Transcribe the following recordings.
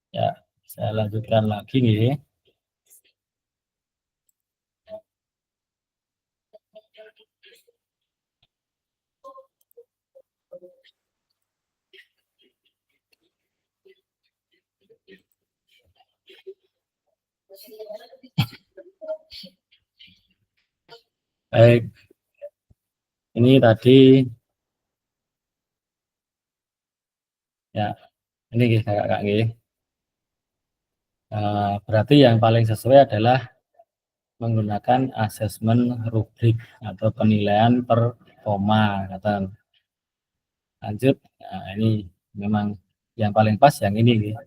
Ya, saya lanjutkan lagi nih. Baik, ini tadi ya, ini kakak berarti yang paling sesuai adalah menggunakan asesmen rubrik atau penilaian per koma, kata. Lanjut, nah, ini memang yang paling pas yang ini.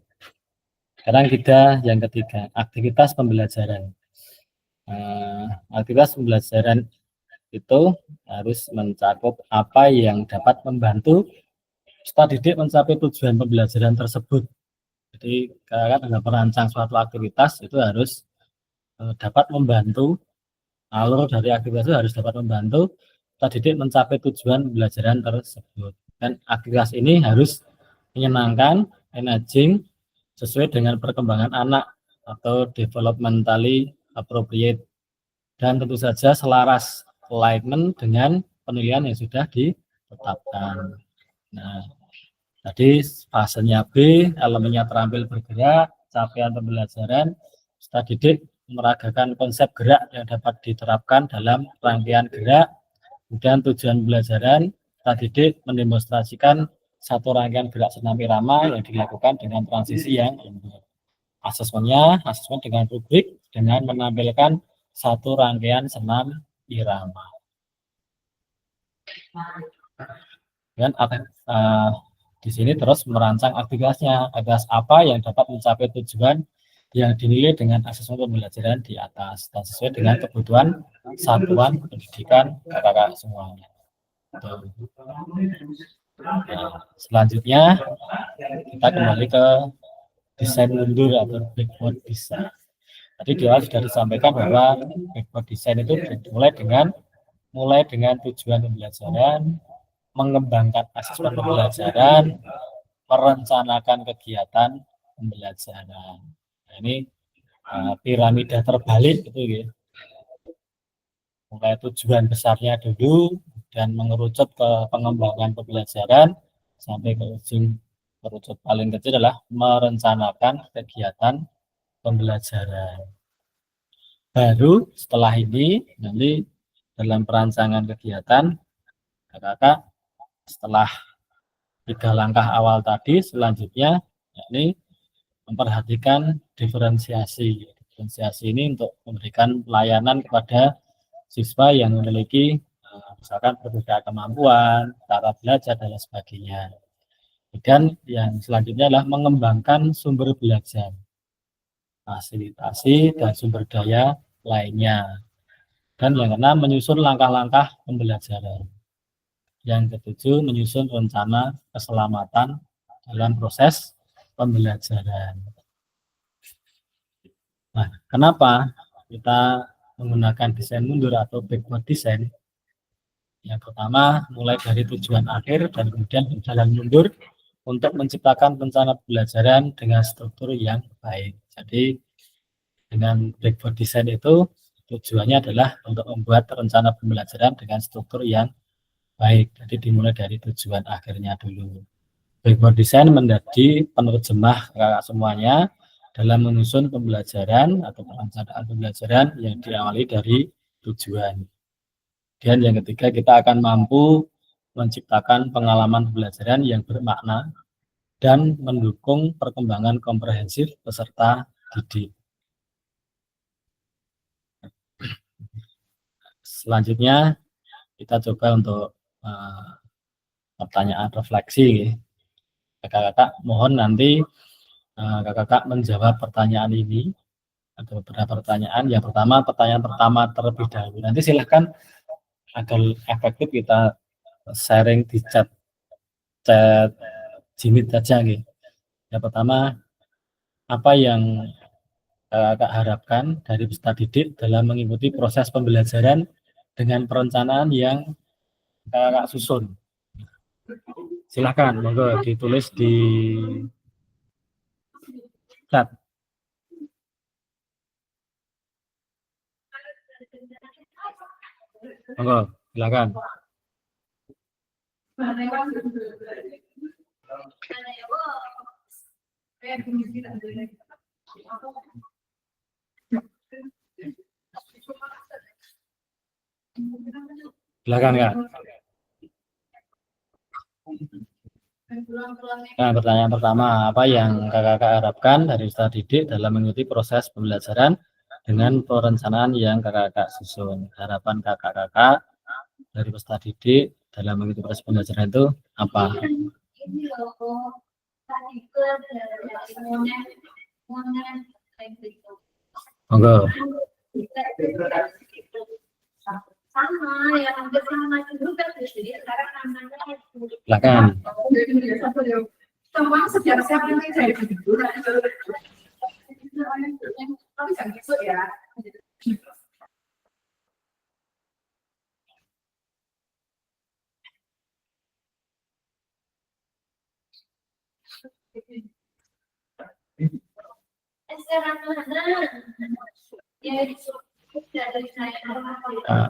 Sekarang kita yang ketiga, aktivitas pembelajaran. Aktivitas pembelajaran itu harus mencakup apa yang dapat membantu peserta didik mencapai tujuan pembelajaran tersebut. Jadi kakak dalam merancang suatu aktivitas itu harus dapat membantu, alur dari aktivitas itu harus dapat membantu peserta didik mencapai tujuan pembelajaran tersebut. Dan aktivitas ini harus menyenangkan, engaging, sesuai dengan perkembangan anak atau developmentally appropriate, dan tentu saja selaras alignment dengan penilaian yang sudah ditetapkan. Nah, tadi fasenya B, elemennya terampil bergerak, capaian pembelajaran, peserta didik meragakan konsep gerak yang dapat diterapkan dalam rangkaian gerak. Kemudian tujuan pembelajaran, peserta didik mendemonstrasikan satu rangkaian gerak senam irama yang dilakukan dengan transisi yang lembut. Asesmen dengan rubrik dengan menampilkan satu rangkaian senam irama. Dan di sini terus merancang aktivitasnya, aktivitas apa yang dapat mencapai tujuan yang dinilai dengan asesmen pembelajaran di atas dan sesuai dengan kebutuhan satuan pendidikan kakak semuanya. Nah, selanjutnya kita kembali ke desain mundur atau backward design. Tadi di awal sudah disampaikan bahwa backward design itu mulai dengan tujuan pembelajaran, mengembangkan asesmen pembelajaran, merencanakan kegiatan pembelajaran. Nah, ini piramida terbalik itu ya. Mulai tujuan besarnya dulu dan mengerucut ke pengembangan pembelajaran sampai ke ujung kerucut paling kecil adalah merencanakan kegiatan pembelajaran. Baru setelah ini nanti dalam perancangan kegiatan kakak setelah 3 langkah awal tadi, selanjutnya yakni memperhatikan diferensiasi. Diferensiasi ini untuk memberikan pelayanan kepada siswa yang memiliki misalkan berbeda kemampuan, cara belajar dan sebagainya. Dan yang selanjutnya adalah mengembangkan sumber belajar, fasilitasi dan sumber daya lainnya. Dan yang keenam, menyusun langkah-langkah pembelajaran. Yang ketujuh, menyusun rencana keselamatan dalam proses pembelajaran. Nah, kenapa kita menggunakan desain mundur atau backward design? Yang pertama, mulai dari tujuan akhir dan kemudian berjalan mundur untuk menciptakan rencana pembelajaran dengan struktur yang baik. Jadi, dengan backward design itu tujuannya adalah untuk membuat rencana pembelajaran dengan struktur yang baik. Jadi dimulai dari tujuan akhirnya dulu. Backward design menjadi penerjemah kakak semuanya dalam menyusun pembelajaran atau perencanaan pembelajaran yang diawali dari tujuan. Dan yang ketiga, kita akan mampu menciptakan pengalaman pembelajaran yang bermakna dan mendukung perkembangan komprehensif peserta didik. Selanjutnya kita coba untuk pertanyaan refleksi. Kakak-kakak mohon nanti kakak-kakak menjawab pertanyaan ini. Ada beberapa pertanyaan. Yang pertama, pertanyaan pertama terlebih dahulu. Nanti silahkan agar efektif kita sharing di chat Jimit saja. Yang pertama, apa yang kakak harapkan dari peserta didik dalam mengikuti proses pembelajaran dengan perencanaan yang kakak susun? Silakan, monggo ditulis di chat. Monggo, silakan. Silakan, Kak. Nah, pertanyaan pertama, apa yang kakak harapkan dari peserta didik dalam mengikuti proses pembelajaran dengan perencanaan yang kakak susun? Harapan kakak-kakak dari peserta didik dalam mengikuti proses pembelajaran itu apa? Monggo. Sama yang hampir sama juga jadi sekarang namanya silakan. Semua sejarah siapa yang saya dulu ya.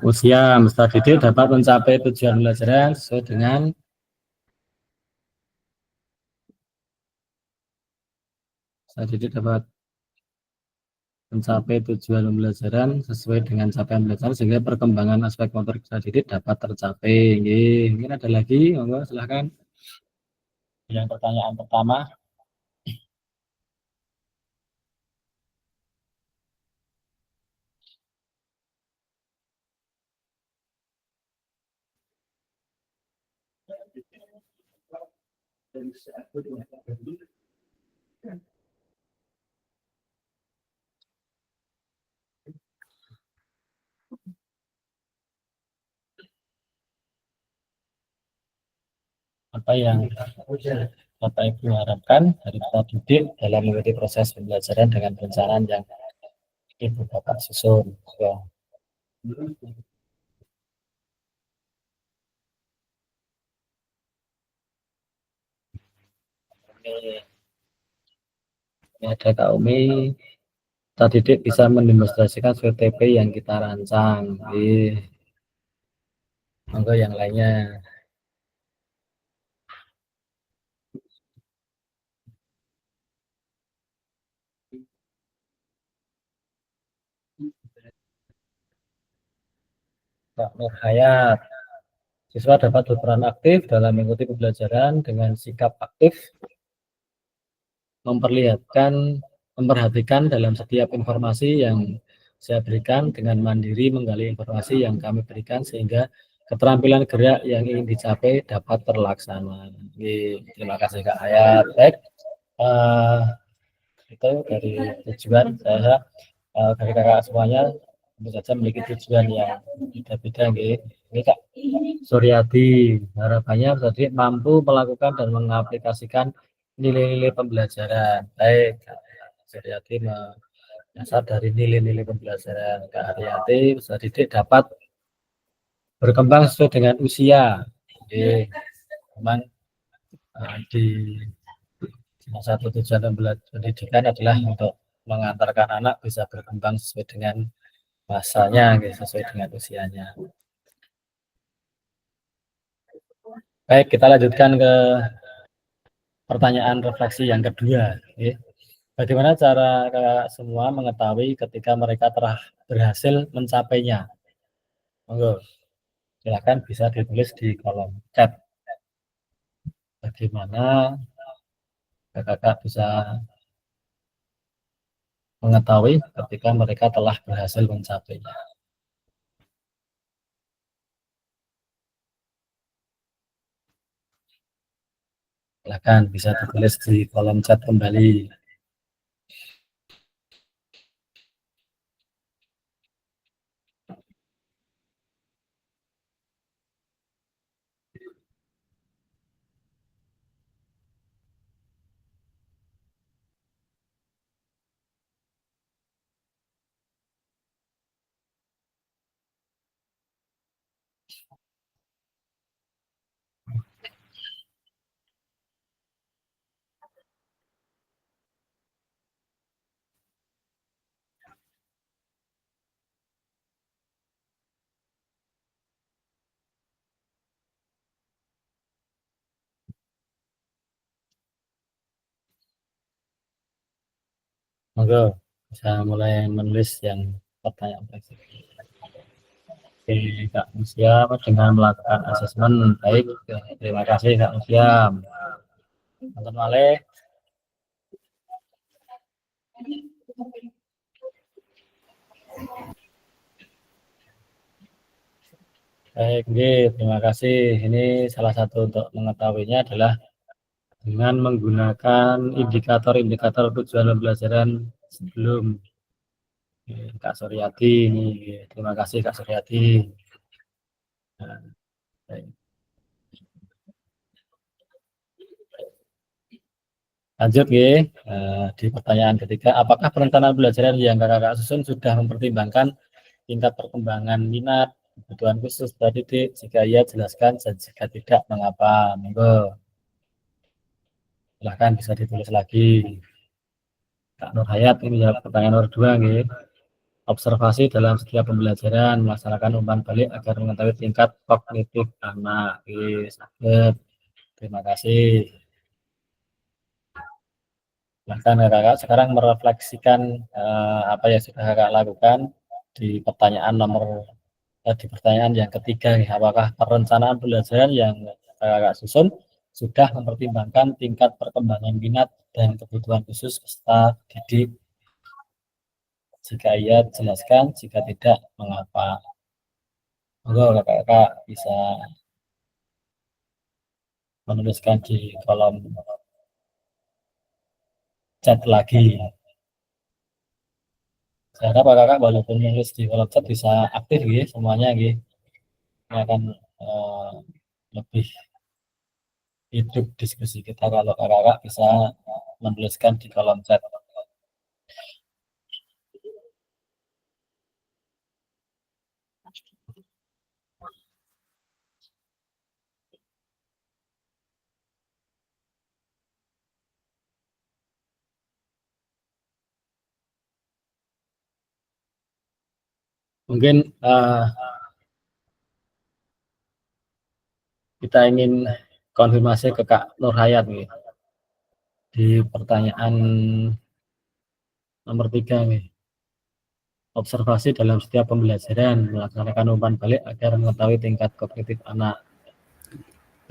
Usia peserta didik dapat mencapai tujuan pembelajaran sesuai dengan peserta didik dapat mencapai tujuan pembelajaran sesuai dengan capaian pembelajaran sehingga perkembangan aspek motorik peserta didik dapat tercapai. Mungkin ada lagi, monggo silahkan. Yang pertanyaan pertama. Apa yang Bapak Ibu harapkan dari peserta didik dalam mengikuti proses pembelajaran dengan perencanaan yang Ibu Bapak susun? Ya. Ini ada Kak Umi. Peserta didik bisa mendemonstrasikan VTP yang kita rancang. Monggo yang lainnya. Pak Nur Hayat. Siswa dapat berperan aktif dalam mengikuti pembelajaran dengan sikap aktif, memperhatikan dalam setiap informasi yang saya berikan, dengan mandiri menggali informasi yang kami berikan sehingga keterampilan gerak yang ingin dicapai dapat terlaksana. Terima kasih Kak Hayat. Baik, itu dari tujuan saya, dari kakak semuanya tentu saja memiliki tujuan yang beda-beda. Ini Kak Suryadi, harapannya tadi mampu melakukan dan mengaplikasikan nilai-nilai pembelajaran. Baik, Kak Suryadi dasar dari nilai-nilai pembelajaran. Kak Haryati, peserta didik dapat berkembang sesuai dengan usia. Memang di salah satu tujuan pendidikan adalah untuk mengantarkan anak bisa berkembang sesuai dengan masanya, sesuai dengan usianya. Baik, kita lanjutkan ke pertanyaan refleksi yang kedua. Bagaimana cara semua mengetahui ketika mereka telah berhasil mencapainya? Monggo, silakan bisa ditulis di kolom chat. Bagaimana kakak bisa mengetahui ketika mereka telah berhasil mencapainya? Silakan bisa ditulis di kolom chat kembali. Monggo bisa mulai menulis yang pertanyaan basic. Oke, Kak Musiam dengan melakukan asesmen. Baik, terima kasih Kak Musiam. Nonton malih. Baik, terima kasih. Ini salah satu untuk mengetahuinya adalah dengan menggunakan indikator-indikator tujuan pembelajaran sebelum. Kak Suryati ini, terima kasih Kak Suryati. Nah, baik. Lanjut di pertanyaan ketiga, apakah perencanaan pembelajaran yang kakak susun sudah mempertimbangkan tingkat perkembangan minat, kebutuhan khusus pada didik? Jika iya, jelaskan, dan jika tidak, mengapa? Monggo, silahkan bisa ditulis lagi. Kak Nur Hayat ini jawab pertanyaan nomor 2 observasi dalam setiap pembelajaran, melaksanakan umpan balik agar mengetahui tingkat kognitif anak. Sakit. Terima kasih. Bahkan kakak sekarang merefleksikan apa yang sudah kakak lakukan di pertanyaan di pertanyaan yang ketiga nih, apakah perencanaan pembelajaran yang kakak susun sudah mempertimbangkan tingkat perkembangan minat dan kebutuhan khusus peserta didik? Jika iya, jelaskan. Jika tidak, mengapa? Monggo kakak-kakak bisa menuliskan di kolom chat lagi. Saya harap kakak walaupun menulis di kolom chat bisa aktif semuanya ini akan lebih hidup diskusi kita kalau kakak bisa menuliskan di kolom chat. Mungkin kita ingin konfirmasi ke Kak Nur Hayat nih di pertanyaan nomor 3 nih. Observasi dalam setiap pembelajaran, melaksanakan umpan balik agar mengetahui tingkat kognitif anak.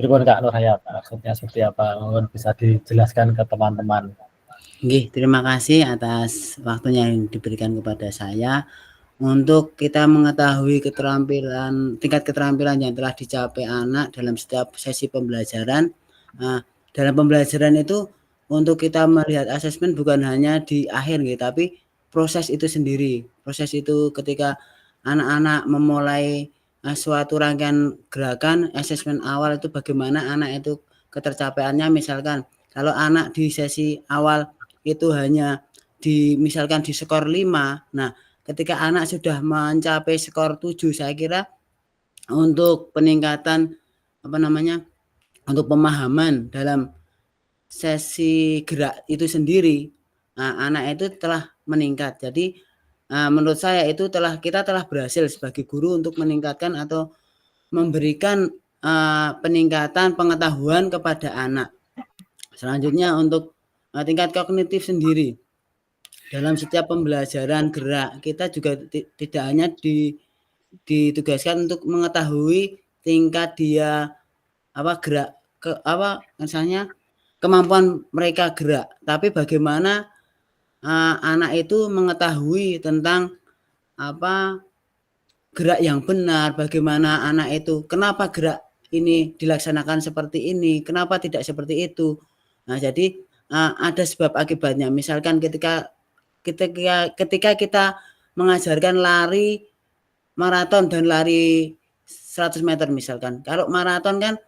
Pripun Kak Nur Hayat, maksudnya seperti apa? Mungkin bisa dijelaskan ke teman-teman. Nggih, terima kasih atas waktunya yang diberikan kepada saya untuk kita mengetahui tingkat keterampilan yang telah dicapai anak dalam setiap sesi pembelajaran. Dalam pembelajaran itu untuk kita melihat asesmen bukan hanya di akhir tapi proses itu sendiri. Proses itu ketika anak-anak memulai suatu rangkaian gerakan asesmen awal itu bagaimana anak itu ketercapaiannya, misalkan kalau anak di sesi awal itu hanya misalkan di skor 5, nah ketika anak sudah mencapai skor 7, saya kira untuk peningkatan untuk pemahaman dalam sesi gerak itu sendiri, anak itu telah meningkat. Jadi menurut saya itu kita telah berhasil sebagai guru untuk meningkatkan atau memberikan peningkatan pengetahuan kepada anak. Selanjutnya untuk tingkat kognitif sendiri. Dalam setiap pembelajaran gerak, kita juga tidak hanya ditugaskan untuk mengetahui tingkat dia gerak misalnya kemampuan mereka gerak, tapi bagaimana anak itu mengetahui tentang gerak yang benar, bagaimana anak itu kenapa gerak ini dilaksanakan seperti ini, kenapa tidak seperti itu. Nah, jadi ada sebab akibatnya. Misalkan ketika kita mengajarkan lari maraton dan lari 100 meter misalkan. Kalau maraton kan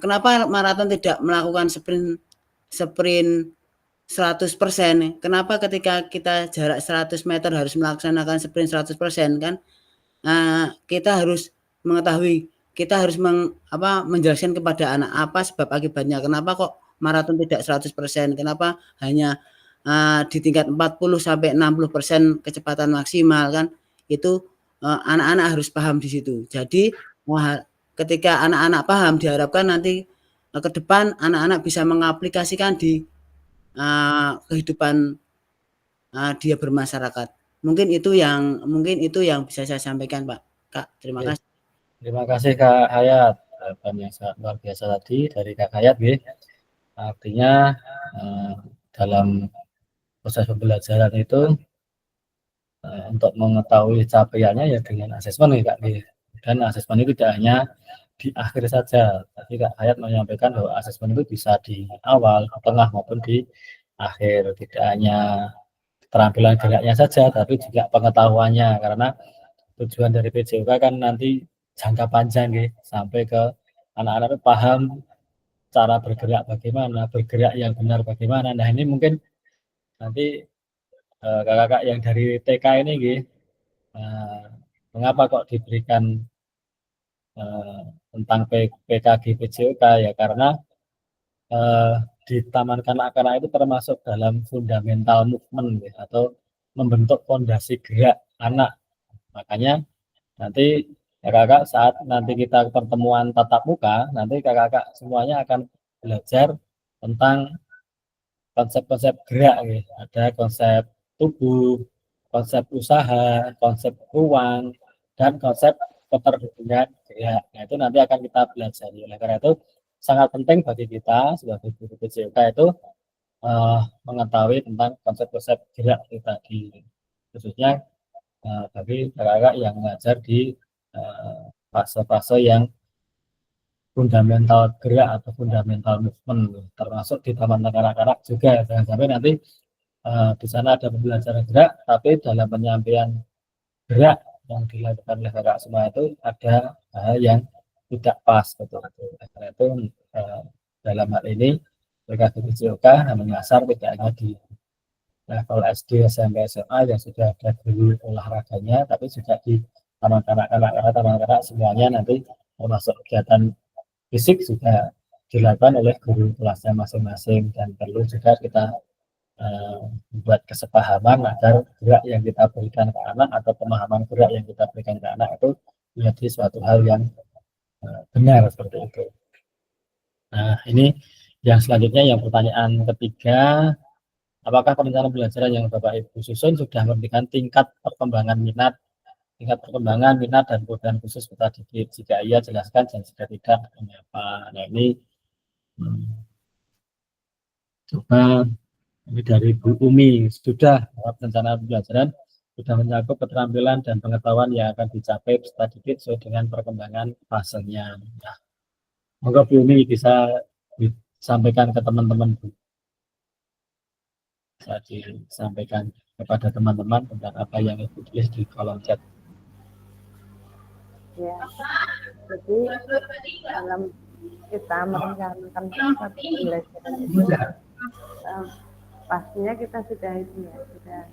kenapa maraton tidak melakukan sprint 100%? Kenapa ketika kita jarak 100 meter harus melaksanakan sprint 100% kan? Kita harus mengetahui, kita harus menjelaskan kepada anak apa sebab akibatnya. Kenapa kok maraton tidak 100%? Kenapa hanya di tingkat 40-60% kecepatan maksimal kan? Itu anak-anak harus paham di situ. Jadi ketika anak-anak paham, diharapkan nanti ke depan anak-anak bisa mengaplikasikan di kehidupan dia bermasyarakat. Mungkin itu yang bisa saya sampaikan, Pak. Kak, terima Oke. kasih. Terima kasih Kak Hayat, jawaban yang sangat luar biasa tadi dari Kak Hayat, nggih. Artinya dalam proses pembelajaran itu untuk mengetahui capaiannya ya dengan asesmen ya Kak, nggih. Dan asesmen itu tidak hanya di akhir saja. Tadi Kak Hayat menyampaikan bahwa asesmen itu bisa di awal, di tengah maupun di akhir. Tidak hanya keterampilan geraknya saja, tapi juga pengetahuannya. Karena tujuan dari PJOK kan nanti jangka panjang nggih, sampai ke anak-anak itu paham cara bergerak bagaimana, bergerak yang benar bagaimana. Nah, ini mungkin nanti kakak-kakak yang dari TK ini nggih, mengapa kok diberikan tentang PKG PJOK ya karena di taman kanak-kanak itu termasuk dalam fundamental movement ya, atau membentuk fondasi gerak anak. Makanya nanti kakak-kakak saat nanti kita pertemuan tatap muka, nanti kakak-kakak semuanya akan belajar tentang konsep-konsep gerak ya. Ada konsep tubuh, konsep usaha, konsep ruang, dan konsep keterhubungan gerak. Nah, itu nanti akan kita pelajari. Oleh karena itu sangat penting bagi kita sebagai guru PJOK itu mengetahui tentang konsep-konsep gerak itu tadi. Khususnya bagi kakak-kakak yang mengajar di fase-fase yang fundamental gerak atau fundamental movement, termasuk di taman kanak-kanak juga. Jangan sampai nanti di sana ada pembelajaran gerak, tapi dalam penyampaian gerak yang dilakukan oleh kakak semua itu ada hal yang tidak pas, betul. Karena itu dalam hal ini PKG PJOK menyasar tidak hanya di level SD, SMP, SMA yang sudah ada guru olahraganya, tapi juga di taman kanak-kanak, karena taman kanak semuanya nanti termasuk kegiatan fisik juga dilakukan oleh guru kelasnya masing-masing, dan perlu juga kita membuat kesepahaman agar gerak yang kita berikan ke anak atau pemahaman gerak yang kita berikan ke anak itu menjadi suatu hal yang benar seperti itu. Nah, ini yang selanjutnya, yang pertanyaan ketiga, apakah perencanaan pembelajaran yang Bapak Ibu susun sudah memberikan tingkat perkembangan minat, dan kebutuhan khusus peserta didik? Jika iya, jelaskan, dan jika tidak, mengapa? Nah, ini coba ini dari Bu Umi. Sudah, rencana pembelajaran sudah mencakup keterampilan dan pengetahuan yang akan dicapai peserta didik sesuai dengan perkembangan fasenya. Nah, monggo Bu Umi bisa disampaikan ke teman-teman, Bu. Bisa disampaikan kepada teman-teman tentang apa yang Ibu tulis di kolom chat. Ya, jadi dalam kita merencanakan satu pembelajaran itu pastinya kita sudah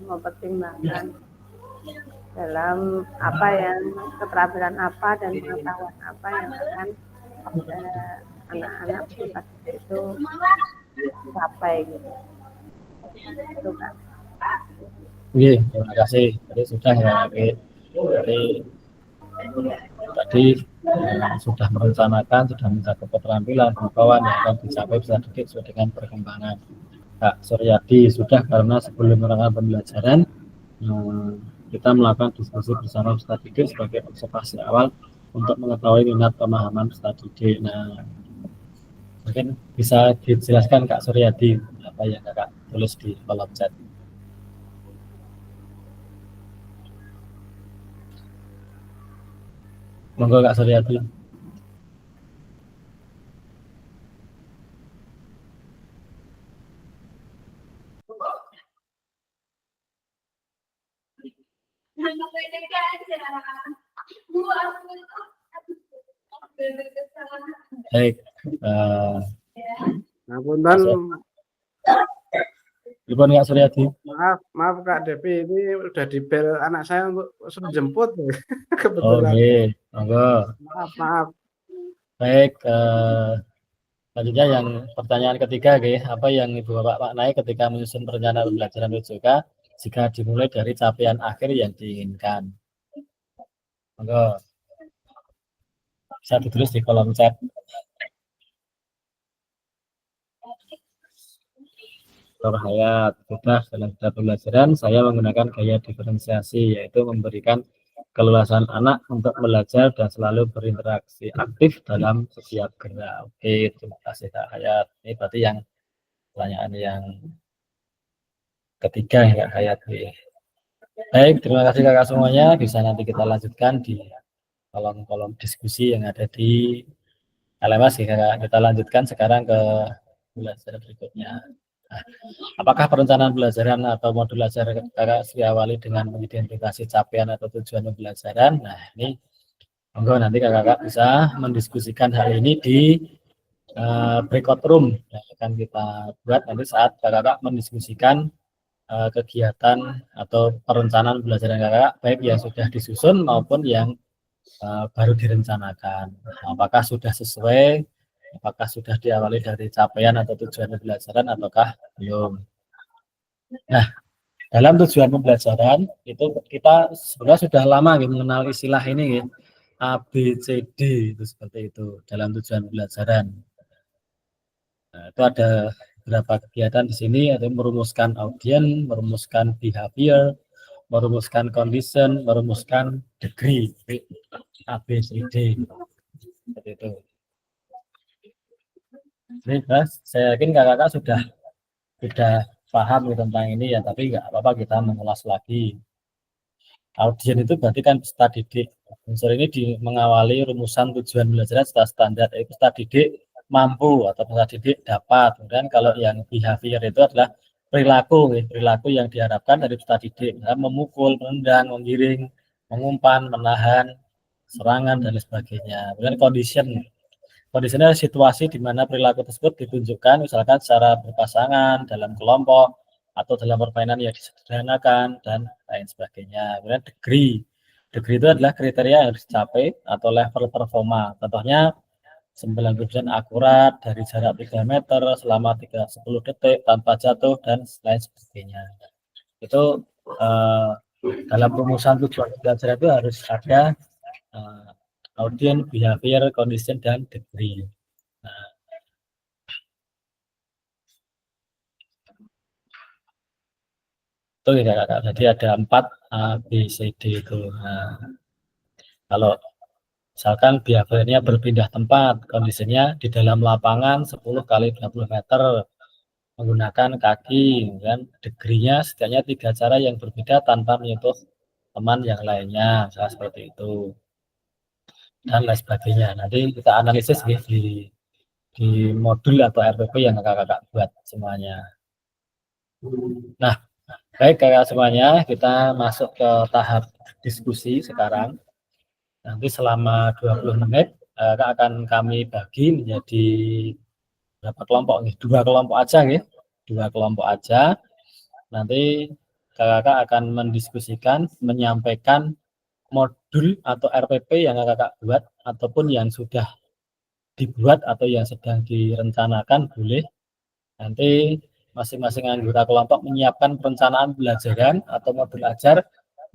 mempertimbangkan dalam apa yang keterampilan apa dan pengetahuan apa yang akan anak-anak kita itu capai gitu. Itu kan. Oke, terima kasih. Tadi sudah ya, tadi sudah merencanakan, sudah mencakup keterampilan, pengetahuan yang akan dicapai peserta didik sesuai dengan perkembangan. Kak Suryadi sudah, karena sebelum melakukan pembelajaran kita melakukan diskusi bersama peserta didik sebagai observasi awal untuk mengetahui minat pemahaman peserta didik. Nah, mungkin bisa dijelaskan Kak Suryadi apa yang Kakak tulis di kolom chat. Monggo Kak Suryadi. Baik, Ngapunten, Ibu Kak Suryadi. maaf Kak Depi, ini udah di bel anak saya untuk suruh jemput Oh, kebetulan. oke, monggo. Maaf. Baik, selanjutnya yang pertanyaan ketiga, apa yang Ibu Bapak maknai ketika menyusun perencanaan pembelajaran PJOK jika dimulai dari capaian akhir yang diinginkan? Monggo, bisa ditulis di kolom chat. Dr. Hayat, sudah dalam setiap pembelajaran saya menggunakan gaya diferensiasi, yaitu memberikan keleluasaan anak untuk belajar dan selalu berinteraksi aktif dalam setiap gerak. Oke, terima kasih Kak Hayat. Ini berarti yang pertanyaan yang ketiga ya Kak Hayat. Baik, terima kasih kakak semuanya. Bisa nanti kita lanjutkan di kolom-kolom diskusi yang ada di LMS ya kakak. Kita lanjutkan sekarang ke pembelajaran berikutnya. Nah, apakah perencanaan pembelajaran atau modul ajar kakak diawali dengan mengidentifikasi capaian atau tujuan pembelajaran? Nah, ini monggo nanti kakak bisa mendiskusikan hal ini di breakout room yang akan kita buat nanti saat kakak mendiskusikan kegiatan atau perencanaan pembelajaran kakak, baik yang sudah disusun maupun yang baru direncanakan. Apakah sudah sesuai, apakah sudah diawali dari capaian atau tujuan pembelajaran ataukah belum. Nah, dalam tujuan pembelajaran itu kita sebenarnya sudah lama mengenal istilah ini, ABCD itu seperti itu dalam tujuan pembelajaran. Nah, itu ada beberapa kegiatan di sini, ada merumuskan audien, merumuskan behavior, merumuskan condition, merumuskan degree, ABCD seperti itu. Jadi saya yakin kakak-kakak sudah paham tentang ini ya, tapi nggak apa-apa kita mengulas lagi. Audien itu berarti kan peserta didik. Unsur ini mengawali rumusan tujuan belajar secara standar, yaitu peserta didik mampu atau peserta didik dapat. Kemudian kalau yang behavior itu adalah perilaku yang diharapkan dari peserta didik, memukul, menendang, menggiring, mengumpan, menahan, serangan dan sebagainya. Kemudian condition adalah situasi di mana perilaku tersebut ditunjukkan, misalkan secara berpasangan, dalam kelompok, atau dalam permainan yang disederhanakan dan lain sebagainya. Kemudian degree itu adalah kriteria yang harus dicapai atau level performa. Contohnya 90% akurat dari jarak 3 meter selama 10 detik tanpa jatuh dan lain sebagainya. Itu dalam rumusan tujuan belajar itu harus ada audien, behavior, condition, dan degree. Nah, itu ya kakak. Jadi ada 4 A, B, C, D itu. Nah, kalau misalkan behaviornya berpindah tempat, kondisinya di dalam lapangan 10 kali 20 meter menggunakan kaki, kan? Degree-nya setidaknya 3 cara yang berbeda tanpa menyentuh teman yang lainnya, misalnya seperti itu. Dan lain sebagainya. Nanti kita analisis di modul atau RPP yang kakak-kakak buat semuanya. Nah, baik kakak semuanya, kita masuk ke tahap diskusi sekarang. Nanti selama 20 menit kakak akan kami bagi menjadi berapa kelompok nih? 2 kelompok aja nih. 2 kelompok aja. Nanti kakak akan mendiskusikan, menyampaikan modul atau RPP yang kakak buat ataupun yang sudah dibuat atau yang sedang direncanakan boleh. Nanti masing-masing anggota kelompok menyiapkan perencanaan pembelajaran atau modul ajar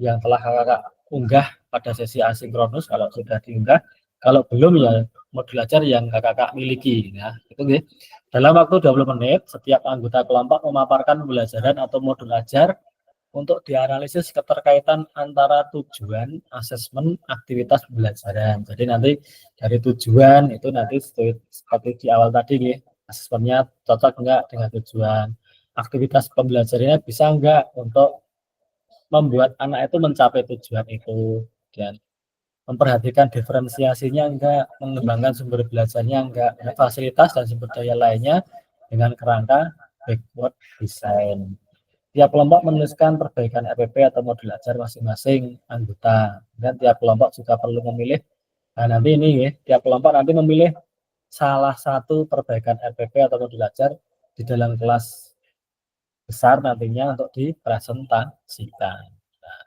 yang telah kakak unggah pada sesi asinkronus kalau sudah diunggah. Kalau belum ya modul ajar yang kakak miliki. Ya, itu gitu. Dalam waktu 20 menit, setiap anggota kelompok memaparkan pembelajaran atau modul ajar untuk dianalisis keterkaitan antara tujuan, asesmen, aktivitas pembelajaran. Jadi nanti dari tujuan itu nanti seperti di awal tadi nih, asesmennya cocok enggak dengan tujuan, aktivitas pembelajarannya bisa enggak untuk membuat anak itu mencapai tujuan itu, dan memperhatikan diferensiasinya enggak, mengembangkan sumber belajarnya enggak, fasilitas dan sumber daya lainnya dengan kerangka backward design. Tiap kelompok menuliskan perbaikan RPP atau modul ajar masing-masing anggota. Dan tiap kelompok juga perlu memilih, nah nanti ini ya, tiap kelompok nanti memilih salah satu perbaikan RPP atau modul ajar di dalam kelas besar nantinya untuk dipresentasikan. Nah,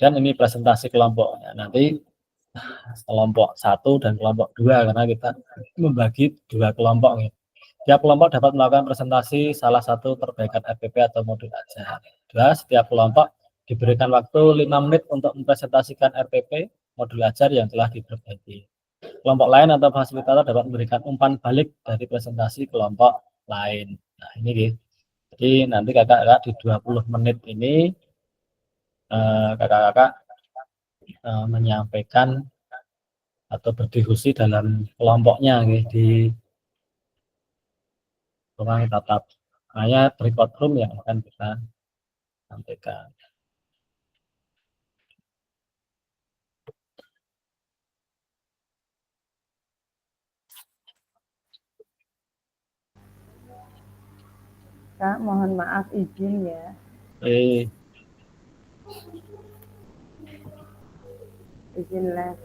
dan ini presentasi kelompoknya. Nanti kelompok 1 dan kelompok 2 karena kita membagi 2 kelompok nih. Setiap kelompok dapat melakukan presentasi salah satu perbaikan RPP atau modul ajar. Setiap kelompok diberikan waktu 5 menit untuk mempresentasikan RPP, modul ajar yang telah diperbaiki. Kelompok lain atau fasilitator dapat memberikan umpan balik dari presentasi kelompok lain. Nah, ini Jadi nanti kakak-kakak di 20 menit ini kakak-kakak menyampaikan atau berdiskusi dalam kelompoknya di ruang tatap. Hanya record room yang akan kita sampaikan. Kak, mohon maaf izin ya. Izin live.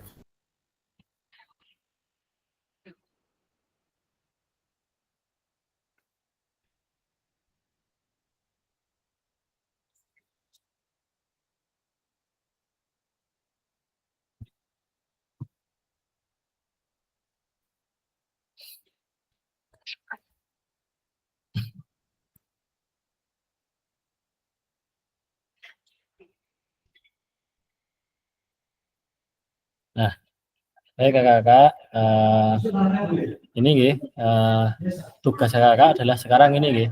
Nah, baik kakak-kakak, ini tugas kakak adalah sekarang ini.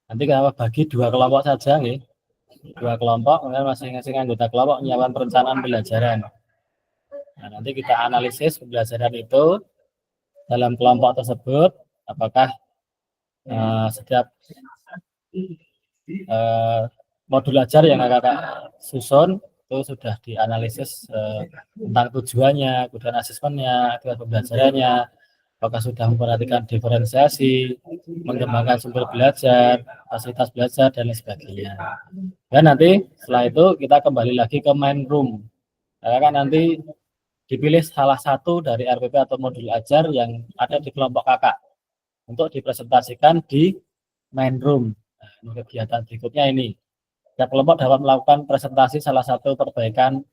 Nanti kita bagi 2 kelompok saja, 2 kelompok, kemudian masing-masing anggota kelompok menyiapkan perencanaan pembelajaran. Nah, nanti kita analisis pembelajaran itu dalam kelompok tersebut, apakah setiap modul ajar yang kakak susun itu sudah dianalisis tentang tujuannya, kemudian asesmennya, aktivitas pembelajarannya, apakah sudah memperhatikan diferensiasi, mengembangkan sumber belajar, fasilitas belajar, dan lain sebagainya. Dan nanti setelah itu kita kembali lagi ke main room. Kakak nanti dipilih salah satu dari RPP atau modul ajar yang ada di kelompok kakak untuk dipresentasikan di main room. Nah, kegiatan berikutnya ini. Setiap kelompok dapat melakukan presentasi salah satu perbaikan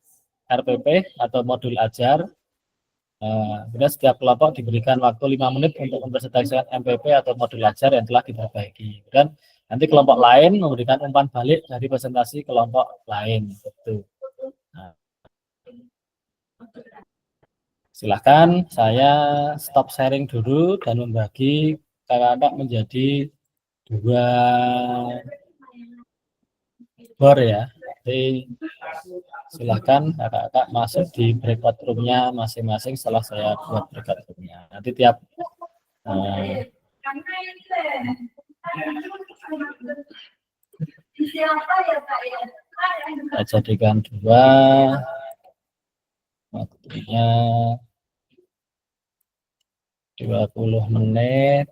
RPP atau modul ajar. Kemudian setiap kelompok diberikan waktu 5 menit untuk mempresentasikan MPP atau modul ajar yang telah diperbaiki. Dan nanti kelompok lain memberikan umpan balik dari presentasi kelompok lain. Gitu. Nah, silahkan saya stop sharing dulu dan membagi kakak-kakak menjadi 2 bor ya. Jadi silahkan kakak-kakak masuk di breakout room-nya masing-masing setelah saya buat breakout room-nya. Nanti tiap saya jadikan 2 waktunya 20 menit.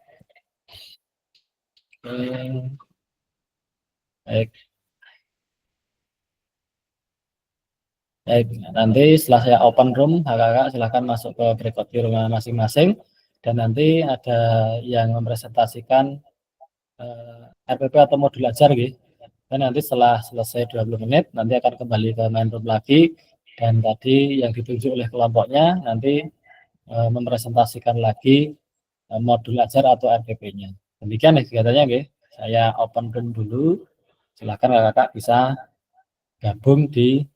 Baik. Baik, nanti setelah saya open room, kakak-kakak silahkan masuk ke breakout room masing-masing dan nanti ada yang mempresentasikan RPP atau modul ajar gitu. Dan nanti setelah selesai 20 menit nanti akan kembali ke main room lagi dan tadi yang ditunjuk oleh kelompoknya nanti mempresentasikan lagi modul ajar atau RPP-nya. Demikian kegiatannya gitu. Saya open room dulu. Silakan kakak-kakak bisa gabung di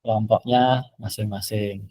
kelompoknya masing-masing.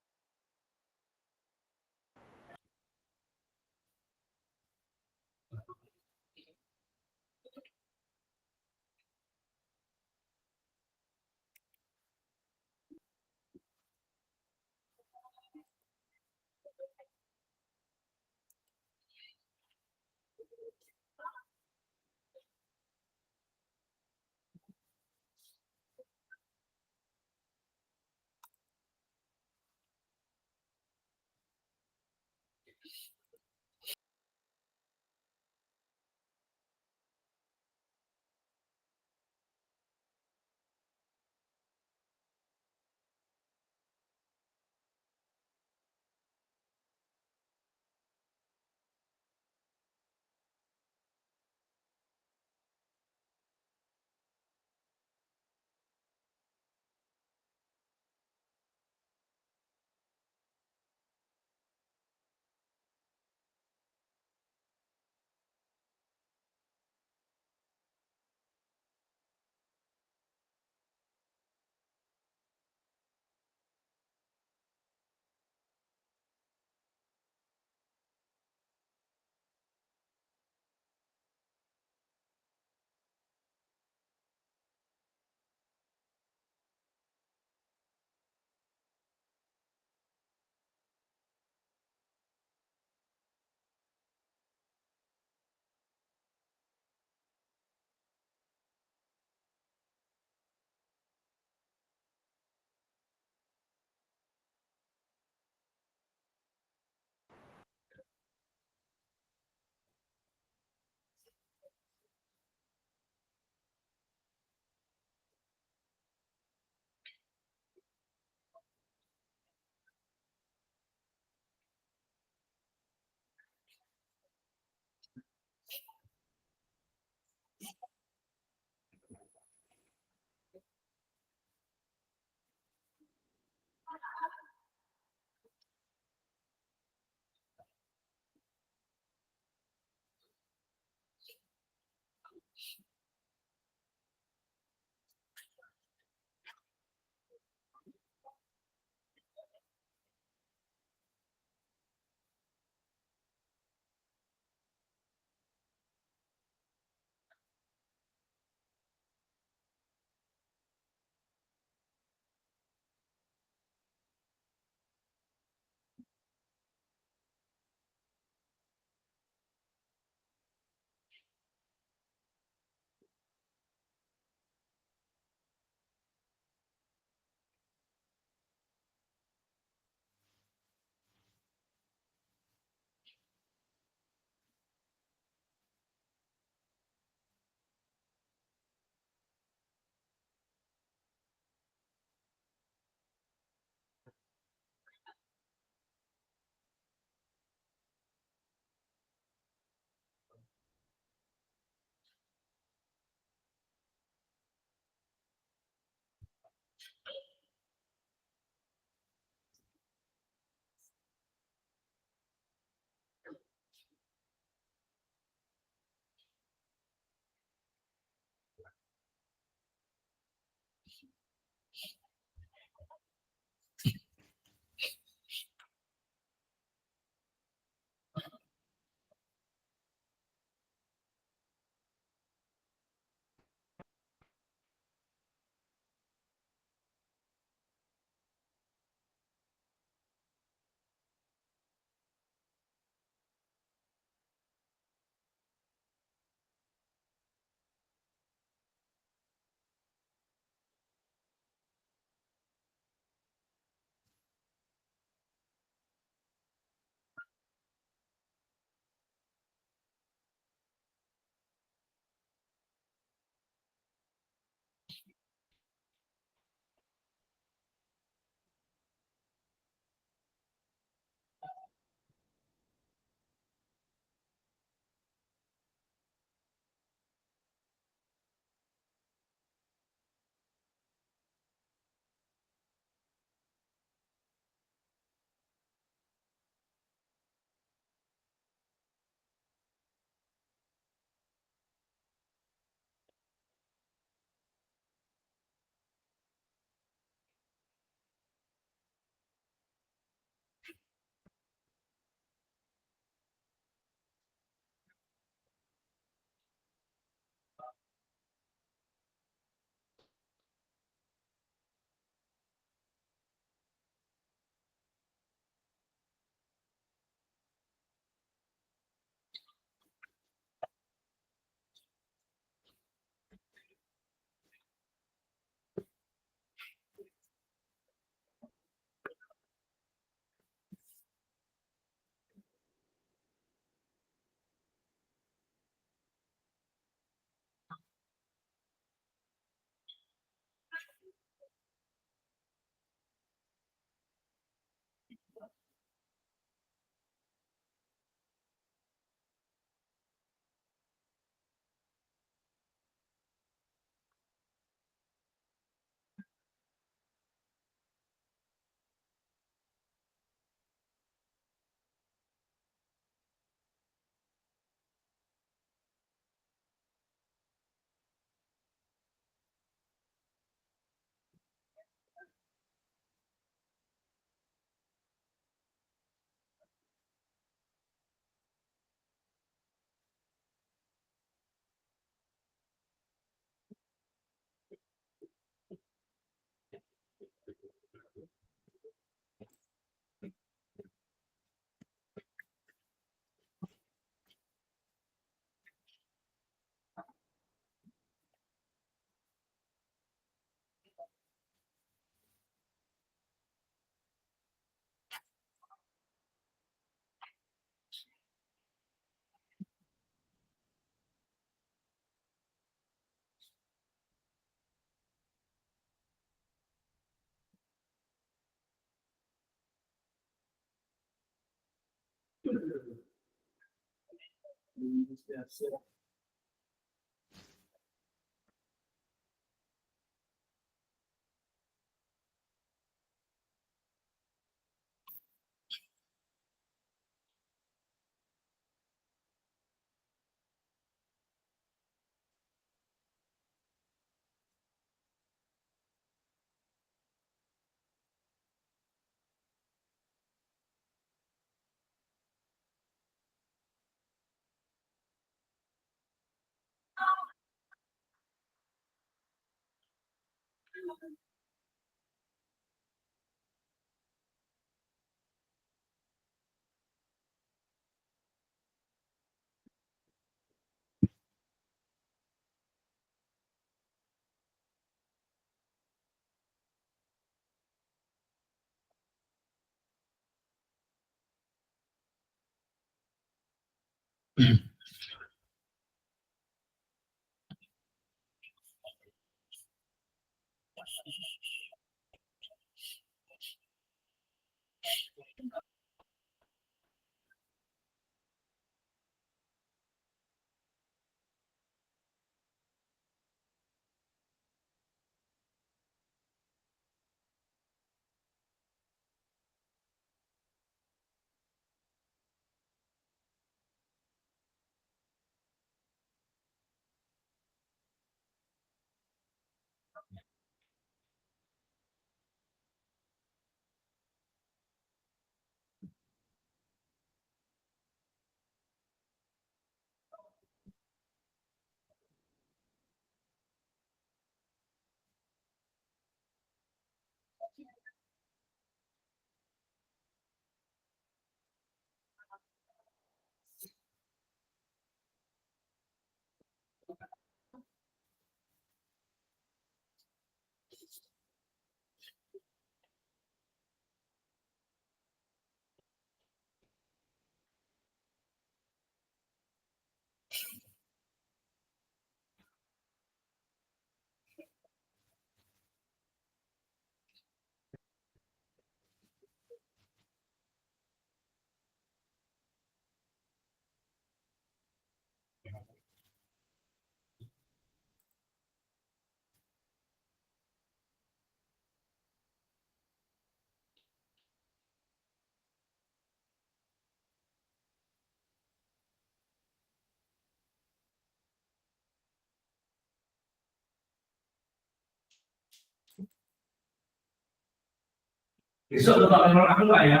Besok tetap nomor aku Pak ya.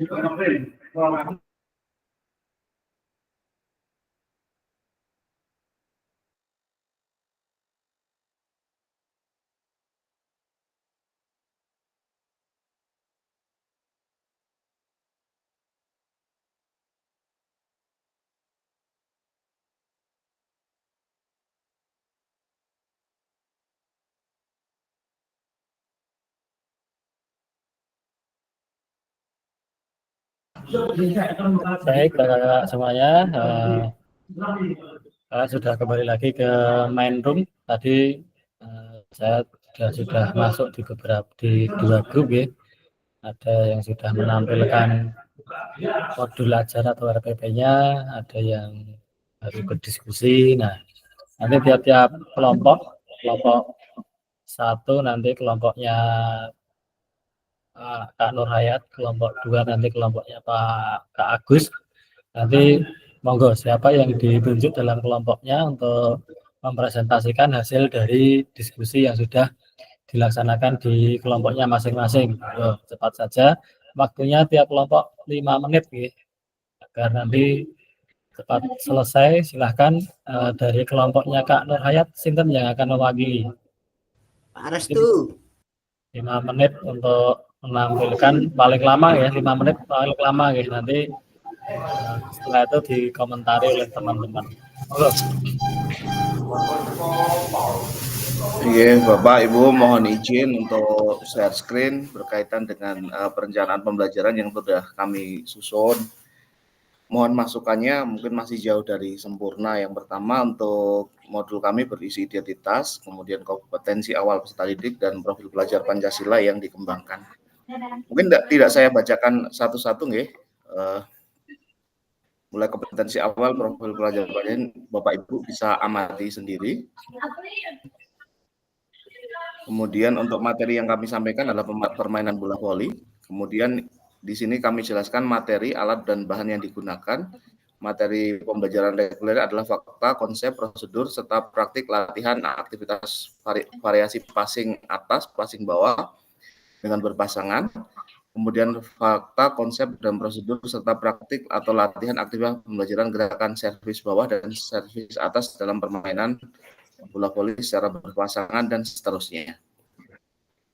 Besok nomor aku. Baik, kakak semuanya, sudah kembali lagi ke main room. Tadi saya sudah masuk di dua grup ya. Ada yang sudah menampilkan modul ajar atau RPP-nya, ada yang harus berdiskusi. Nah, nanti tiap-tiap kelompok satu nanti kelompoknya Kak Nur Hayat, kelompok 2 nanti kelompoknya Kak Agus. Nanti monggo siapa yang ditunjuk dalam kelompoknya untuk mempresentasikan hasil dari diskusi yang sudah dilaksanakan di kelompoknya masing-masing. Cepat saja, waktunya tiap kelompok 5 menit ya. Agar nanti cepat selesai. Silahkan dari kelompoknya Kak Nur Hayat, sinten yang akan mewakili. Pak Restu. 5 menit untuk menampilkan, paling lama ya 5 menit paling lama ya, nanti setelah itu dikomentari oleh teman-teman. Iya, Bapak Ibu mohon izin untuk share screen berkaitan dengan perencanaan pembelajaran yang sudah kami susun. Mohon masukannya, mungkin masih jauh dari sempurna. Yang pertama, untuk modul kami berisi identitas, kemudian kompetensi awal peserta didik, dan profil pelajar Pancasila yang dikembangkan. Mungkin tidak saya bacakan satu-satu nggih. Mulai kompetensi awal, profil pelajar, Bapak Ibu bisa amati sendiri. Kemudian untuk materi yang kami sampaikan adalah permainan bola voli. Kemudian di sini kami jelaskan materi, alat, dan bahan yang digunakan. Materi pembelajaran reguler adalah fakta, konsep, prosedur, serta praktik latihan aktivitas variasi passing atas, passing bawah dengan berpasangan. Kemudian fakta, konsep, dan prosedur, serta praktik atau latihan aktivitas pembelajaran gerakan servis bawah dan servis atas dalam permainan bola voli secara berpasangan dan seterusnya.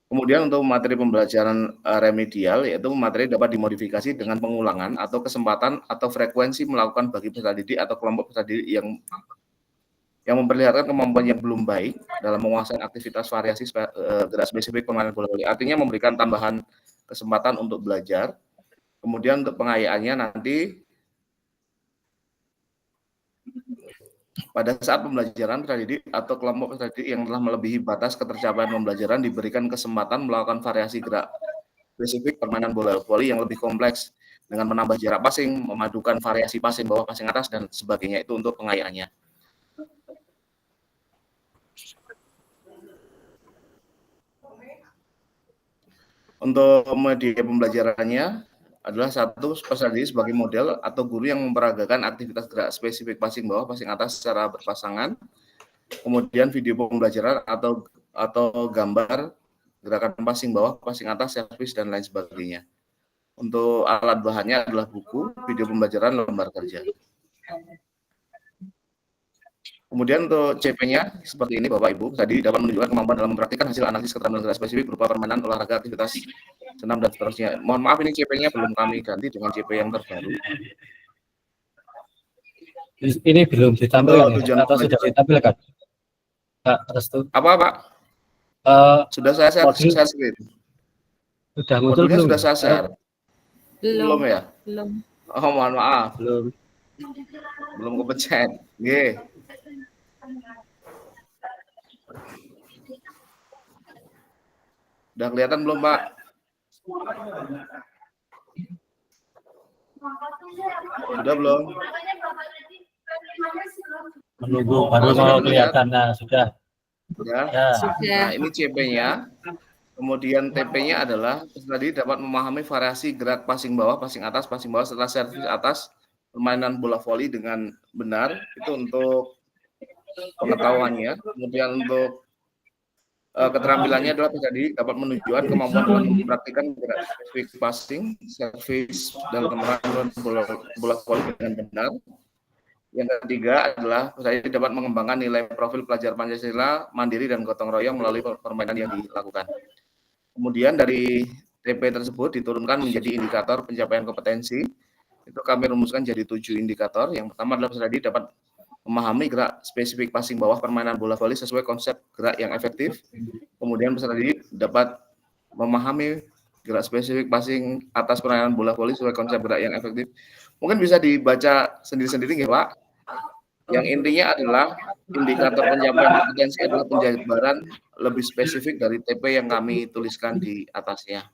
Kemudian untuk materi pembelajaran remedial, yaitu materi dapat dimodifikasi dengan pengulangan atau kesempatan atau frekuensi melakukan bagi peserta didik atau kelompok peserta didik yang memperlihatkan kemampuan yang belum baik dalam menguasai aktivitas variasi gerak spesifik permainan bola voli. Artinya memberikan tambahan kesempatan untuk belajar. Kemudian untuk pengayaannya nanti pada saat pembelajaran peserta didik atau kelompok peserta didik yang telah melebihi batas ketercapaian pembelajaran diberikan kesempatan melakukan variasi gerak spesifik permainan bola voli yang lebih kompleks dengan menambah jarak passing, memadukan variasi passing bawah, passing atas, dan sebagainya. Itu untuk pengayaannya. Untuk media pembelajarannya adalah satu peserta didik sebagai model atau guru yang memperagakan aktivitas gerak spesifik passing bawah, passing atas secara berpasangan. Kemudian video pembelajaran atau gambar gerakan passing bawah, passing atas, servis, dan lain sebagainya. Untuk alat bahannya adalah buku, video pembelajaran, lembar kerja. Kemudian untuk CP-nya seperti ini Bapak Ibu, tadi dapat menunjukkan kemampuan dalam mempraktikkan hasil analisis keterampilan gerak spesifik berupa permainan, olahraga, aktivitas senam, dan seterusnya. Mohon maaf ini CP-nya belum kami ganti dengan CP yang terbaru. Ini belum ditampilkan ya? Atau sudah ditampilkan? Pak Restu. Apa Pak? Sudah saya screen. Sudah muncul belum? Sudah saya share. Belum ya? Belum. Oh mohon maaf. Belum kepencet. Nggih. Udah kelihatan belum Pak? Sudah belum? Menunggu baru mau kelihatan. Nah, sudah. Ya. Nah, ini CP-nya. Kemudian TP-nya adalah peserta didik dapat memahami variasi gerak passing bawah, passing atas, passing bawah setelah servis atas permainan bola voli dengan benar. Itu untuk pengetahuannya. Kemudian untuk keterampilannya adalah peserta didik dapat menunjukkan kemampuan dalam mempraktikkan gerak spesifik passing, servis, dan permainan bola voli dengan benar. Yang ketiga adalah peserta didik dapat mengembangkan nilai profil pelajar Pancasila, mandiri, dan gotong royong melalui permainan yang dilakukan. Kemudian dari TP tersebut diturunkan menjadi indikator pencapaian kompetensi. Itu kami rumuskan jadi 7 indikator. Yang pertama adalah peserta didik dapat memahami gerak spesifik passing bawah permainan bola voli sesuai konsep gerak yang efektif. Kemudian peserta didik dapat memahami gerak spesifik passing atas permainan bola voli sesuai konsep gerak yang efektif. Mungkin bisa dibaca sendiri-sendiri nggih Pak? Yang intinya adalah indikator pencapaian kompetensi adalah penjabaran lebih spesifik dari TP yang kami tuliskan di atasnya.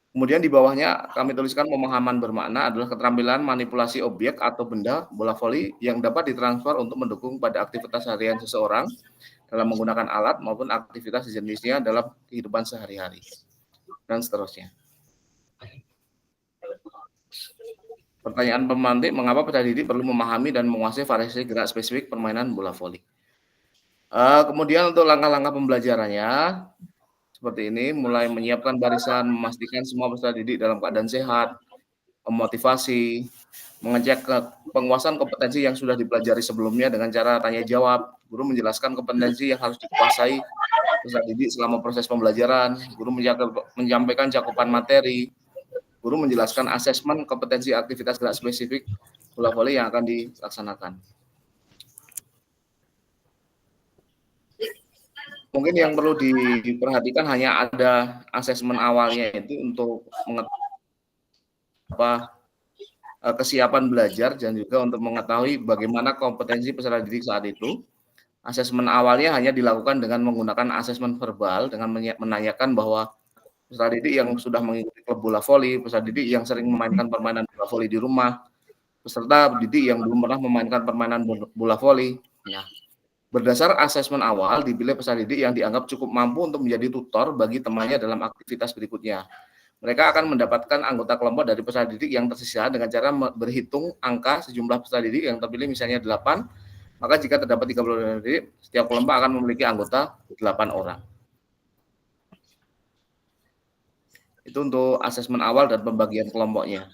Kemudian di bawahnya kami tuliskan pemahaman bermakna adalah keterampilan manipulasi objek atau benda bola voli yang dapat ditransfer untuk mendukung pada aktivitas harian seseorang dalam menggunakan alat maupun aktivitas sejenisnya dalam kehidupan sehari-hari dan seterusnya. Pertanyaan pemantik, mengapa peserta didik perlu memahami dan menguasai variasi gerak spesifik permainan bola voli? Kemudian untuk langkah-langkah pembelajarannya seperti ini, mulai menyiapkan barisan, memastikan semua peserta didik dalam keadaan sehat, memotivasi, mengecek penguasaan kompetensi yang sudah dipelajari sebelumnya dengan cara tanya jawab. Guru menjelaskan kompetensi yang harus dikuasai peserta didik selama proses pembelajaran. Guru menyampaikan cakupan materi. Guru menjelaskan asesmen kompetensi aktivitas gerak spesifik bola voli yang akan dilaksanakan. Mungkin yang perlu diperhatikan hanya ada asesmen awalnya itu untuk kesiapan belajar dan juga untuk mengetahui bagaimana kompetensi peserta didik saat itu. Asesmen awalnya hanya dilakukan dengan menggunakan asesmen verbal dengan menanyakan bahwa peserta didik yang sudah mengikuti klub bola voli, peserta didik yang sering memainkan permainan bola voli di rumah, peserta didik yang belum pernah memainkan permainan bola voli. Nah, berdasar asesmen awal dipilih peserta didik yang dianggap cukup mampu untuk menjadi tutor bagi temannya dalam aktivitas berikutnya. Mereka akan mendapatkan anggota kelompok dari peserta didik yang tersisa dengan cara berhitung angka sejumlah peserta didik yang terpilih misalnya 8, maka jika terdapat 30 peserta didik, setiap kelompok akan memiliki anggota 8 orang. Itu untuk asesmen awal dan pembagian kelompoknya.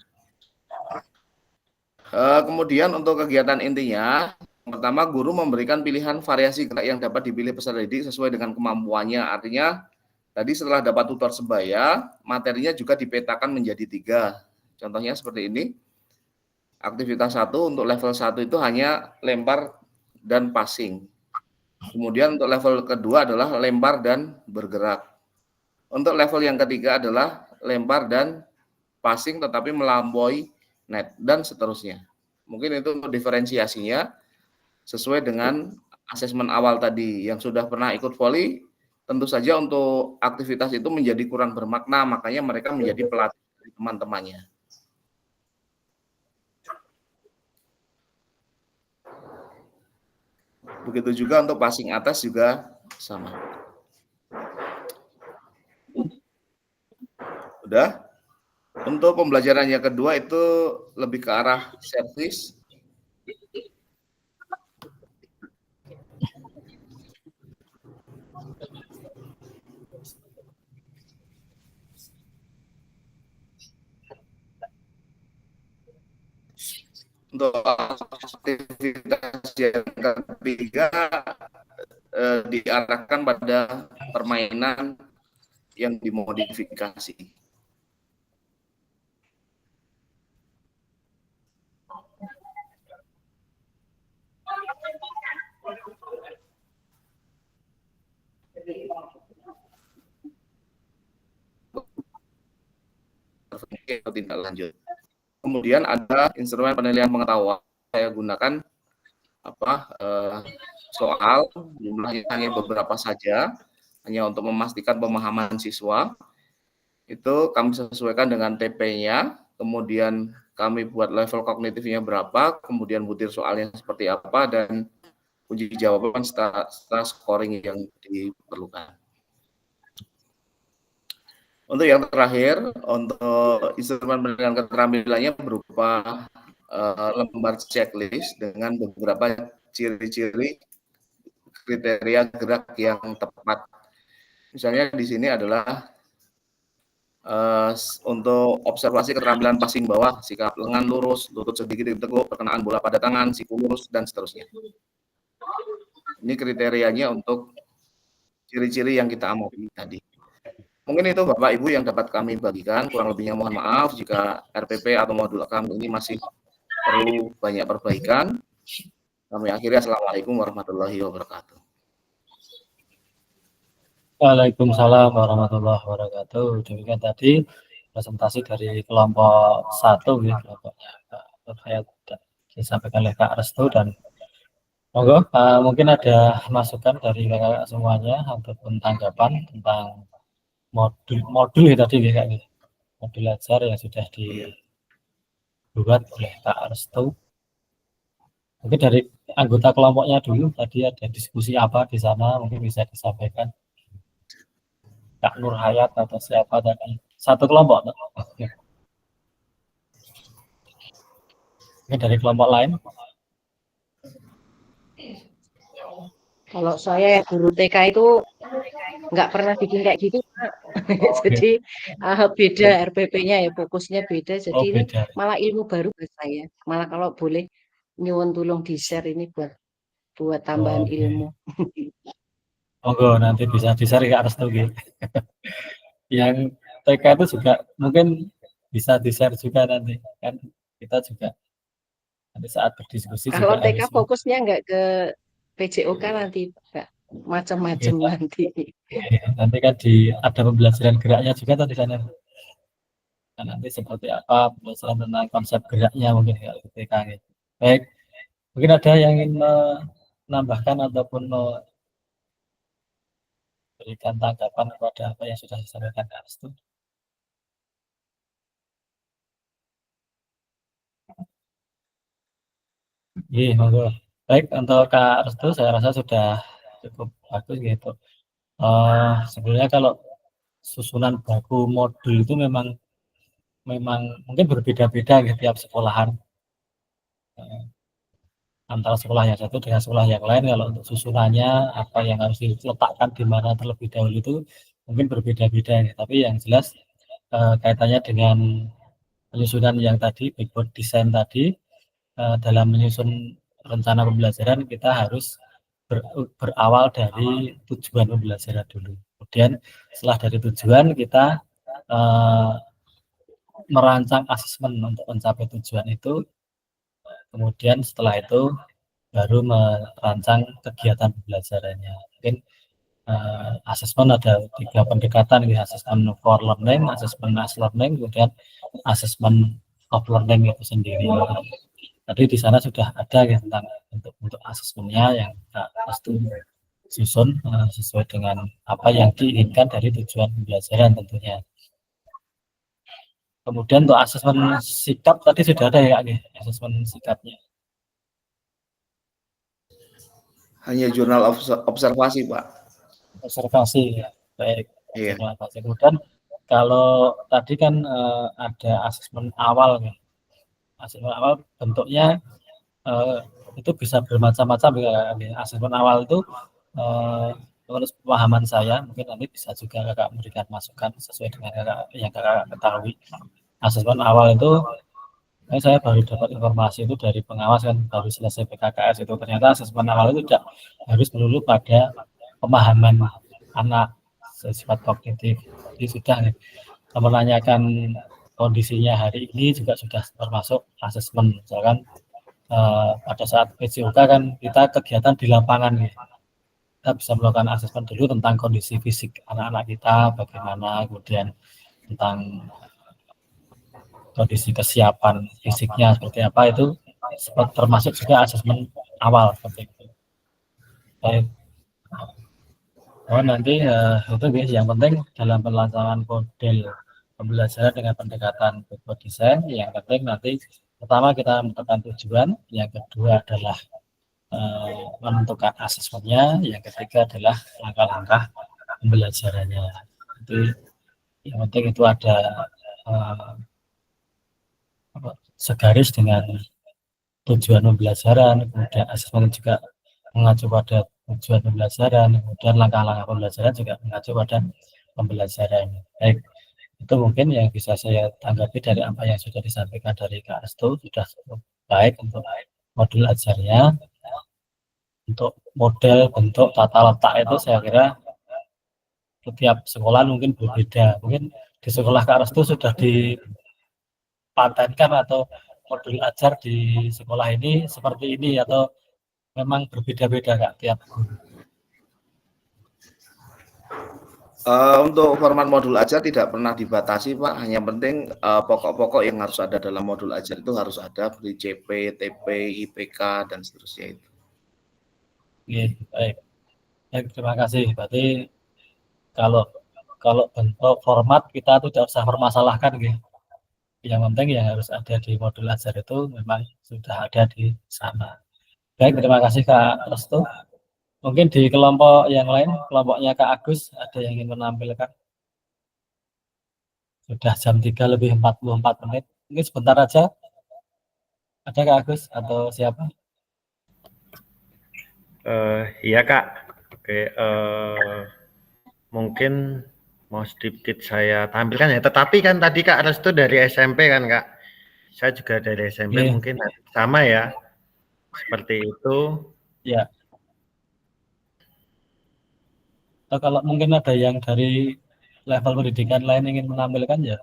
Kemudian untuk kegiatan intinya, pertama, guru memberikan pilihan variasi gerak yang dapat dipilih peserta didik sesuai dengan kemampuannya. Artinya, tadi setelah dapat tutor sebaya, materinya juga dipetakan menjadi 3. Contohnya seperti ini. Aktivitas 1 untuk level 1 itu hanya lempar dan passing. Kemudian untuk level kedua adalah lempar dan bergerak. Untuk level yang ketiga adalah lempar dan passing tetapi melampaui net dan seterusnya. Mungkin itu untuk diferensiasinya sesuai dengan asesmen awal tadi. Yang sudah pernah ikut voli, tentu saja untuk aktivitas itu menjadi kurang bermakna, makanya mereka menjadi pelatih dari teman-temannya. Begitu juga untuk passing atas juga sama. Udah? Untuk pembelajaran yang kedua itu lebih ke arah service. Untuk aktivitas yang ketiga diarahkan pada permainan yang dimodifikasi. Tindak lanjut. Kemudian ada instrumen penilaian pengetahuan. Saya gunakan soal, jumlahnya hanya beberapa saja, hanya untuk memastikan pemahaman siswa. Itu kami sesuaikan dengan TP-nya, kemudian kami buat level kognitifnya berapa, kemudian butir soalnya seperti apa, dan uji jawaban setelah scoring yang diperlukan. Untuk yang terakhir, untuk instrumen penilaian keterampilannya berupa lembar checklist dengan beberapa ciri-ciri kriteria gerak yang tepat. Misalnya di sini adalah untuk observasi keterampilan passing bawah, sikap lengan lurus, lutut sedikit ditekuk, perkenaan bola pada tangan, siku lurus, dan seterusnya. Ini kriterianya untuk ciri-ciri yang kita amati tadi. Mungkin itu Bapak Ibu yang dapat kami bagikan, kurang lebihnya mohon maaf jika RPP atau modul kami ini masih perlu banyak perbaikan. Kami akhiri, Assalamualaikum warahmatullahi wabarakatuh. Waalaikumsalam warahmatullahi wabarakatuh. Demikian tadi presentasi dari kelompok 1 ya, kelompoknya Kak disampaikan oleh Kak Restu, dan monggo mungkin ada masukan dari kakak semuanya ataupun tanggapan tentang modul ya tadi ya Kak, modul ajar yang sudah dibuat oleh Kak Restu. Mungkin dari anggota kelompoknya dulu, tadi ada diskusi apa di sana, mungkin bisa disampaikan. Kak Nur Hayat atau siapa tadi, satu kelompok. Mungkin dari kelompok lain. Kalau saya guru TK itu nggak pernah bikin kayak gitu, jadi beda RPP-nya ya, fokusnya beda. Jadi ini malah ilmu baru buat saya. Malah kalau boleh nyuwun tolong di-share ini buat tambahan ilmu. Monggo nanti bisa di-share Kak Restu gitu. Yang TK itu juga mungkin bisa di-share juga nanti, kan kita juga nanti saat berdiskusi. Kalau TK fokusnya nggak ke PJOK nanti Pak, macam-macam nanti. Nanti kan ada pembelajaran geraknya juga tadi sana. Nah, nanti seperti apa pembelajaran tentang konsep geraknya mungkin kalau TK gitu. Baik, mungkin ada yang ingin menambahkan ataupun memberikan tanggapan kepada apa yang sudah disampaikan Kak Restu. Iya, monggo. Baik, untuk Kak Restu saya rasa sudah cukup bagus gitu. Sebenarnya kalau susunan baku modul itu memang mungkin berbeda-beda gitu tiap sekolahan. Antara sekolah yang satu dengan sekolah yang lain, kalau untuk susunannya apa yang harus diletakkan di mana terlebih dahulu itu mungkin berbeda-beda. Tapi yang jelas kaitannya dengan penyusunan yang tadi, backboard design tadi, dalam menyusun rencana pembelajaran kita harus berawal dari tujuan pembelajaran dulu. Kemudian setelah dari tujuan kita merancang asesmen untuk mencapai tujuan itu. Kemudian setelah itu baru merancang kegiatan pembelajarannya. Mungkin asesmen ada 3 pendekatan, ya, asesmen for learning, asesmen as learning, kemudian asesmen of learning itu sendiri. Tadi di sana sudah ada ya tentang untuk asesmennya yang kita pasti susun sesuai dengan apa yang diinginkan dari tujuan pembelajaran tentunya. Kemudian untuk asesmen sikap tadi sudah ada ya, asesmen sikapnya. Hanya jurnal observasi, Pak. Observasi, ya. Baik. Iya. Kemudian kalau tadi kan ada asesmen awal, ya. Asesmen awal bentuknya itu bisa bermacam-macam ya. Asesmen awal itu menurut pemahaman saya, mungkin nanti bisa juga kakak memberikan masukan sesuai dengan yang kakak ketahui. Asesmen awal itu saya baru dapat informasi itu dari pengawas, kan baru selesai PKKS itu, ternyata asesmen awal itu tidak harus melulu pada pemahaman anak sifat kognitif. Jadi sudah menanyakan kondisinya hari ini juga sudah termasuk asesmen. Misalkan pada saat PJOK kan kita kegiatan di lapangan, ya. Kita bisa melakukan asesmen dulu tentang kondisi fisik anak-anak kita bagaimana, kemudian tentang kondisi kesiapan fisiknya seperti apa, itu termasuk juga asesmen awal seperti itu. Baik. Nanti itu yang penting dalam perancangan model pembelajaran dengan pendekatan backward design, yang penting nanti pertama kita menentukan tujuan, yang kedua adalah menentukan asesmennya, yang ketiga adalah langkah-langkah pembelajarannya. Itu yang penting itu ada segaris dengan tujuan pembelajaran, kemudian asesmen juga mengacu pada tujuan pembelajaran, kemudian langkah-langkah pembelajaran juga mengacu pada pembelajaran. Baik, itu mungkin yang bisa saya tanggapi dari apa yang sudah disampaikan dari Kak Restu, sudah cukup baik untuk modul ajarnya. Untuk model, bentuk, tata letak itu saya kira setiap sekolah mungkin berbeda. Mungkin di sekolah Kak Restu sudah dipatenkan atau modul ajar di sekolah ini seperti ini, atau memang berbeda-beda Kak tiap guru? Untuk format modul ajar tidak pernah dibatasi, Pak. Hanya penting pokok-pokok yang harus ada dalam modul ajar itu harus ada, seperti CP, TP, IPK, dan seterusnya itu. Baik. Baik, terima kasih. Berarti kalau bentuk format kita tuh tidak usah permasalahkan, gitu. Yang penting yang harus ada di modul ajar itu memang sudah ada di sana. Baik, terima kasih Kak Restu. Mungkin di kelompok yang lain, kelompoknya Kak Agus, ada yang ingin menampilkan? Sudah jam 3:44. Mungkin sebentar aja. Ada Kak Agus atau siapa? Iya Kak. Oke, mungkin mau sedikit saya tampilkan ya. Tetapi kan tadi Kak Restu dari SMP kan Kak. Saya juga dari SMP, mungkin sama ya. Seperti itu. Ya. Atau kalau mungkin ada yang dari level pendidikan lain ingin menampilkan, ya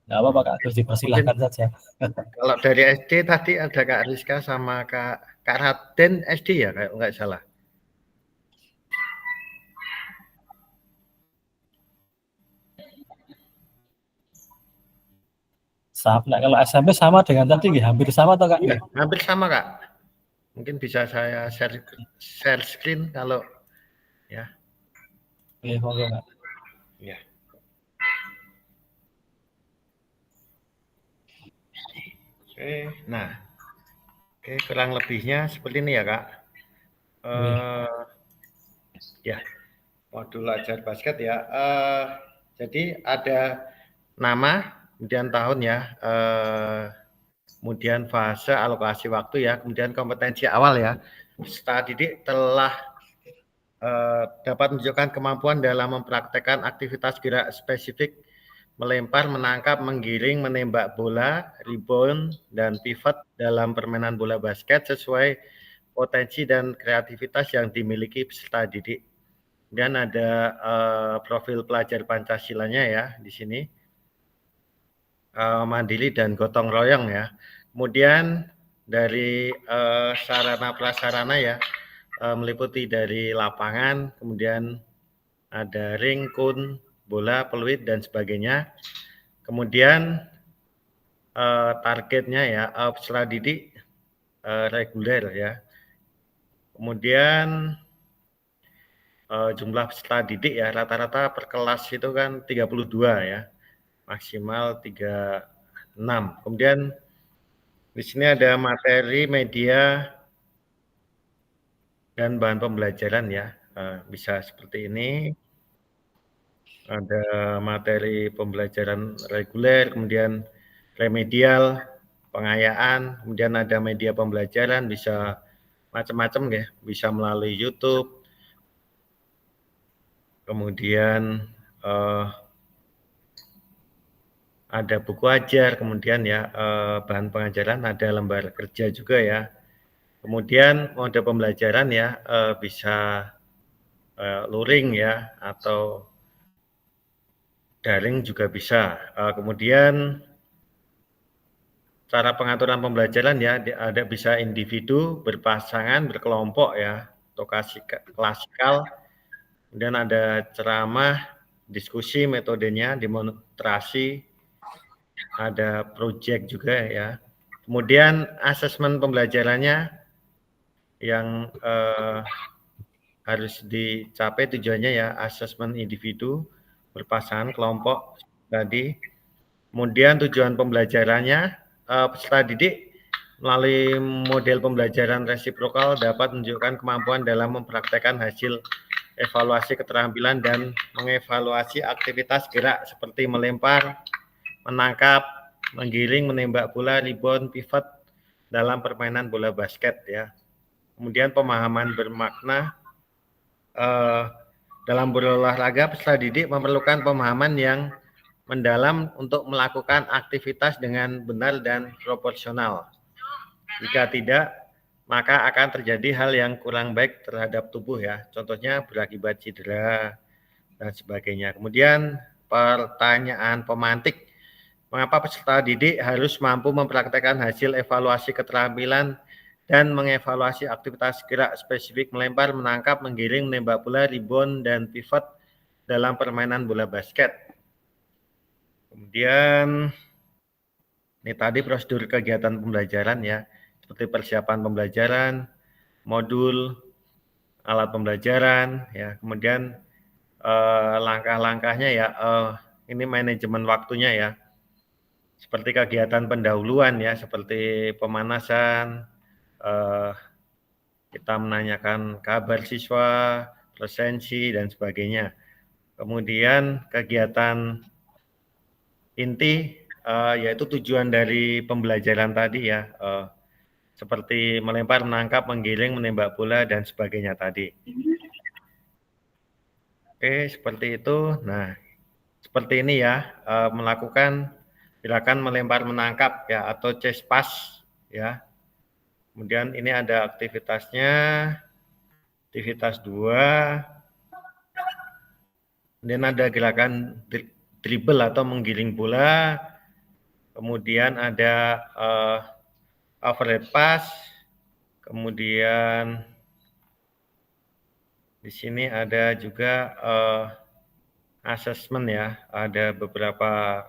nggak apa-apa Kak Agus, dipersilahkan saja. Kalau dari SD tadi ada Kak Rizka sama Kak Raden SD ya, kayak nggak salah. Nah, kalau SMP sama dengan tadi, hampir sama atau Kak? Ya, hampir sama Kak. Mungkin bisa saya share screen kalau ya. Oke, monggo Kak. Ya. Oke, nah, oke, kurang lebihnya seperti ini ya Kak. Ya, modul ajar basket ya. Jadi ada nama, kemudian tahun ya, kemudian fase, alokasi waktu ya, kemudian kompetensi awal ya. Peserta didik telah dapat menunjukkan kemampuan dalam mempraktekkan aktivitas gerak spesifik, melempar, menangkap, menggiring, menembak bola, rebound, dan pivot dalam permainan bola basket sesuai potensi dan kreativitas yang dimiliki peserta didik. Dan ada profil pelajar Pancasilanya ya di sini, mandiri dan gotong royong ya. Kemudian dari sarana prasarana ya, meliputi dari lapangan, kemudian ada ring, kun, bola, peluit dan sebagainya. Kemudian targetnya ya peserta didik reguler ya. Kemudian jumlah peserta didik ya rata-rata per kelas itu kan 32 ya, maksimal 36. Kemudian di sini ada materi, media, dan bahan pembelajaran ya, bisa seperti ini. Ada materi pembelajaran reguler, kemudian remedial, pengayaan, kemudian ada media pembelajaran, bisa macam-macam ya, bisa melalui YouTube. Kemudian ada buku ajar, kemudian ya bahan pengajaran, ada lembar kerja juga ya. Kemudian mode pembelajaran ya bisa luring ya atau daring juga bisa. Kemudian cara pengaturan pembelajaran ya ada bisa individu, berpasangan, berkelompok ya, atau klasikal. Kemudian ada ceramah, diskusi, metodenya, demonstrasi, ada project juga ya. Kemudian asesmen pembelajarannya yang harus dicapai tujuannya ya, asesmen individu, berpasangan, kelompok tadi. Kemudian tujuan pembelajarannya, peserta didik melalui model pembelajaran resiprokal dapat menunjukkan kemampuan dalam mempraktekkan hasil evaluasi keterampilan dan mengevaluasi aktivitas gerak seperti melempar, menangkap, menggiring, menembak bola, rebound, pivot dalam permainan bola basket ya. Kemudian pemahaman bermakna dalam berolahraga, peserta didik memerlukan pemahaman yang mendalam untuk melakukan aktivitas dengan benar dan proporsional. Jika tidak, maka akan terjadi hal yang kurang baik terhadap tubuh ya. Contohnya berakibat cedera dan sebagainya. Kemudian pertanyaan pemantik. Mengapa peserta didik harus mampu mempraktekkan hasil evaluasi keterampilan dan mengevaluasi aktivitas gerak spesifik melempar, menangkap, menggiring, menembak bola, rebound, dan pivot dalam permainan bola basket. Kemudian ini tadi prosedur kegiatan pembelajaran ya, seperti persiapan pembelajaran, modul, alat pembelajaran, ya. Kemudian langkah-langkahnya ya, ini manajemen waktunya ya, seperti kegiatan pendahuluan ya, seperti pemanasan, kita menanyakan kabar siswa, presensi dan sebagainya. Kemudian kegiatan inti yaitu tujuan dari pembelajaran tadi ya, seperti melempar, menangkap, menggiring, menembak bola dan sebagainya tadi. Oke, seperti itu. Nah, seperti ini ya, melakukan gerakan melempar menangkap ya atau chest pass ya. Kemudian ini ada aktivitasnya, aktivitas 2. Kemudian ada gerakan dribble atau menggiring bola. Kemudian ada overhead pass. Kemudian di sini ada juga assessment ya. Ada beberapa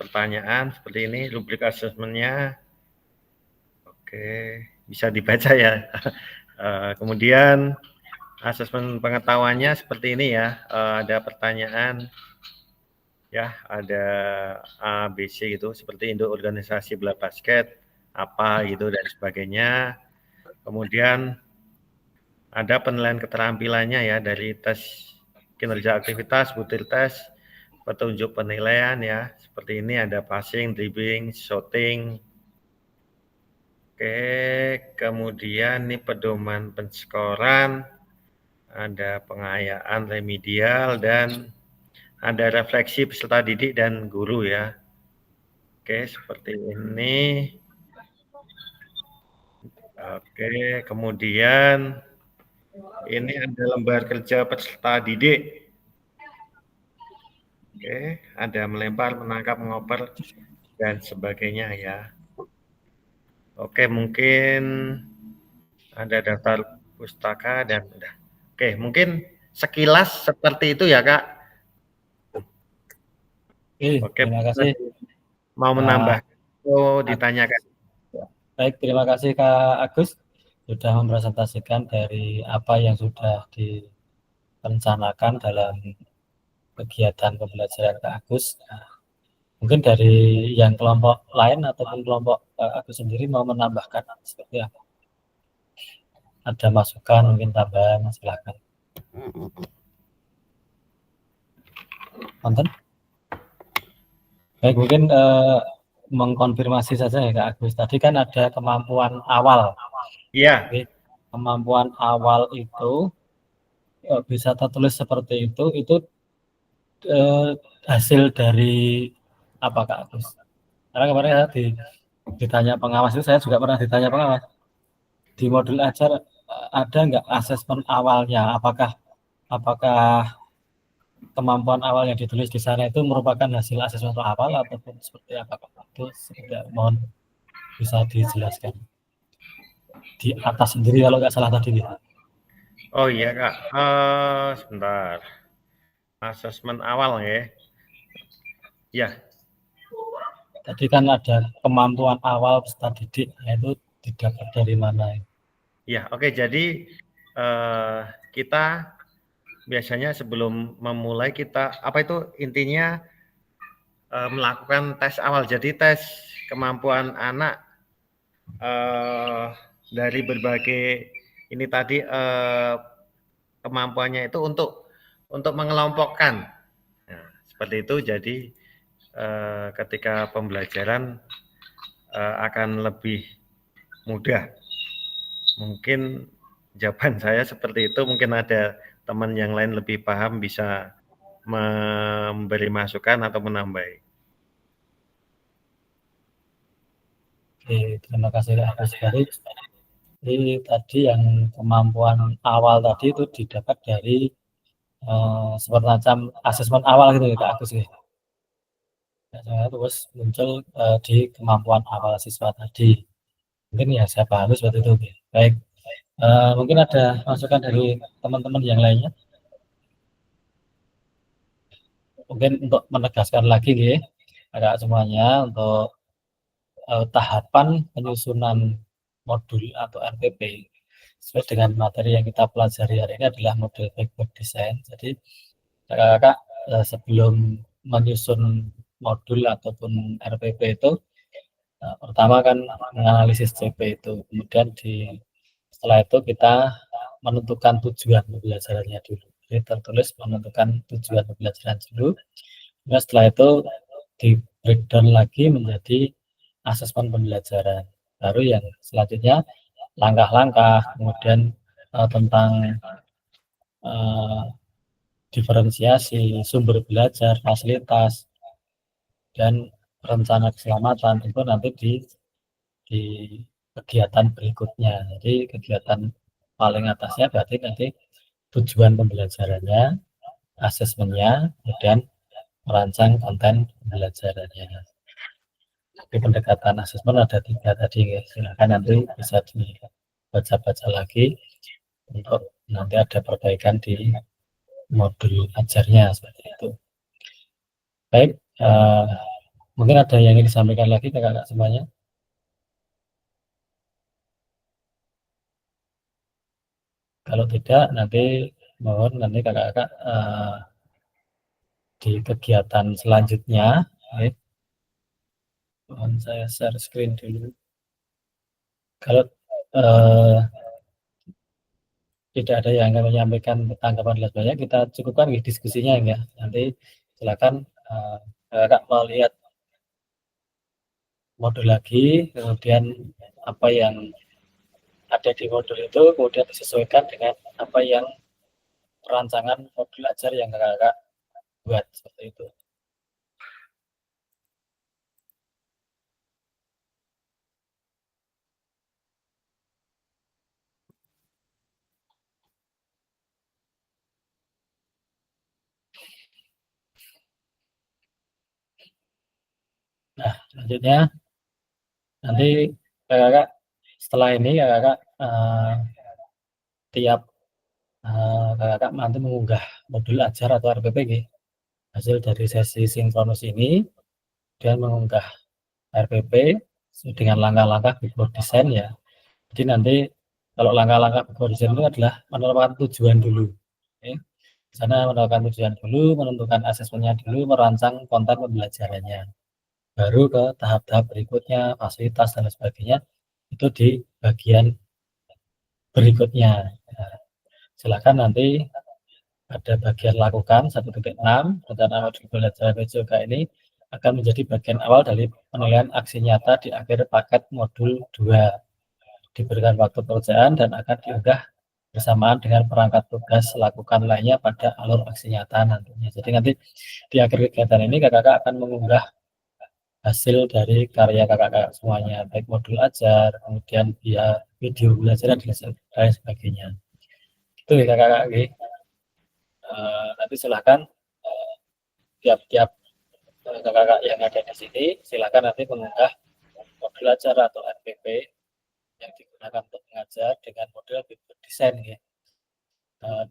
pertanyaan seperti ini, rubrik assessment-nya. Oke, bisa dibaca ya. Kemudian asesmen pengetahuannya seperti ini ya. Ada pertanyaan ya, ada A, B, C gitu, seperti induk organisasi bola basket, apa gitu dan sebagainya. Kemudian ada penilaian keterampilannya ya, dari tes kinerja aktivitas, butir tes, petunjuk penilaian ya, seperti ini ada passing, dribbling, shooting. Oke, kemudian ini pedoman penskoran, ada pengayaan remedial, dan ada refleksi peserta didik dan guru ya. Oke, seperti ini. Oke, kemudian ini ada lembar kerja peserta didik. Oke, ada melempar, menangkap, mengoper, dan sebagainya ya. Oke, mungkin ada daftar pustaka dan udah. Oke, mungkin sekilas seperti itu ya, Kak. Oke, Terima kasih. mau menambah atau ditanyakan? Baik, terima kasih Kak Agus sudah mempresentasikan dari apa yang sudah direncanakan dalam kegiatan pembelajaran Kak Agus. Mungkin dari yang kelompok lain ataupun kelompok Kak Agus sendiri mau menambahkan seperti apa? Ada masukan mungkin tambahan, silakan. Nonton? Baik, mungkin mengkonfirmasi saja ya Kak Agus. Tadi kan ada kemampuan awal. Iya. Kemampuan awal itu bisa tertulis seperti itu hasil dari apa Kak Agus? Karena kemarin saya ditanya pengawas itu, saya juga pernah ditanya pengawas. Di modul ajar ada nggak asesmen awalnya? Apakah kemampuan awal yang ditulis di sana itu merupakan hasil asesmen awal ataupun seperti apa Kak? Itu mohon bisa dijelaskan di atas sendiri kalau nggak salah tadi. Oh iya Kak, sebentar. Asesmen awal ya. Ya. Tadi kan ada kemampuan awal peserta didik, itu didapat dari mana? Ya, oke. Jadi kita biasanya sebelum memulai kita apa itu intinya melakukan tes awal. Jadi tes kemampuan anak dari berbagai ini tadi kemampuannya itu untuk mengelompokkan. Nah, seperti itu. Jadi ketika pembelajaran akan lebih mudah. Mungkin jawaban saya seperti itu. Mungkin ada teman yang lain lebih paham bisa memberi masukan atau menambahi. Oke, terima kasih Kak Agus. Jadi tadi yang kemampuan awal tadi itu didapat dari semacam asesmen awal gitu ya Kak Agus ya. Terus muncul di kemampuan awal siswa tadi. Mungkin ya saya pahami seperti itu. Baik, mungkin ada masukan dari teman-teman yang lainnya. Mungkin untuk menegaskan lagi ya, Kakak semuanya untuk tahapan penyusunan modul atau RPP sesuai dengan materi yang kita pelajari hari ini adalah model backward design. Jadi kakak sebelum menyusun modul ataupun RPP itu pertama kan menganalisis CP itu, kemudian setelah itu kita menentukan tujuan pembelajarannya dulu. Jadi tertulis menentukan tujuan pembelajaran dulu. Nah, setelah itu di breakdown lagi menjadi asesmen pembelajaran. Baru yang selanjutnya langkah-langkah, kemudian tentang diferensiasi, sumber belajar, fasilitas, dan rencana keselamatan itu nanti di kegiatan berikutnya. Jadi kegiatan paling atasnya berarti nanti tujuan pembelajarannya, asesmennya, kemudian merancang konten pembelajarannya. Di pendekatan asesmen ada 3 tadi ya. Silakan nanti bisa dibaca-baca lagi untuk nanti ada perbaikan di modul ajarnya seperti itu. Baik, mungkin ada yang ingin disampaikan lagi ke kakak semuanya. Kalau tidak, nanti mohon nanti kakak-kakak di kegiatan selanjutnya. Mohon saya share screen dulu. Kalau tidak ada yang akan menyampaikan tanggapan dan sebagainya, kita cukupkan di diskusinya ya. Nanti silakan kakak melihat modul lagi, kemudian apa yang ada di modul itu kemudian disesuaikan dengan apa yang perancangan modul ajar yang kakak buat seperti itu. Selanjutnya nanti kakak setelah ini kakak tiap kakak nanti mengunggah modul ajar atau RPP hasil dari sesi sinkronus ini dan mengunggah RPP dengan langkah-langkah before design ya. Jadi nanti kalau langkah-langkah before design itu adalah menentukan tujuan dulu. Oke. Di sana menentukan tujuan dulu, menentukan asesmennya dulu, merancang konten pembelajarannya. Baru ke tahap-tahap berikutnya, fasilitas dan sebagainya itu di bagian berikutnya. Nah, silakan nanti pada bagian lakukan 1.6 rencana modul pembelajaran PJOK ini akan menjadi bagian awal dari penilaian aksi nyata di akhir paket modul 2. Diberikan waktu pekerjaan dan akan diunggah bersamaan dengan perangkat tugas lakukan lainnya pada alur aksi nyata nantinya. Jadi nanti di akhir kegiatan ini kakak akan mengunggah hasil dari karya kakak semuanya, baik modul ajar, kemudian via video belajar dan lain sebagainya. Itu ya kakak. Nanti silahkan tiap-tiap kakak yang ada di sini silahkan nanti mengunggah modul ajar atau RPP yang digunakan untuk mengajar dengan model desain ya.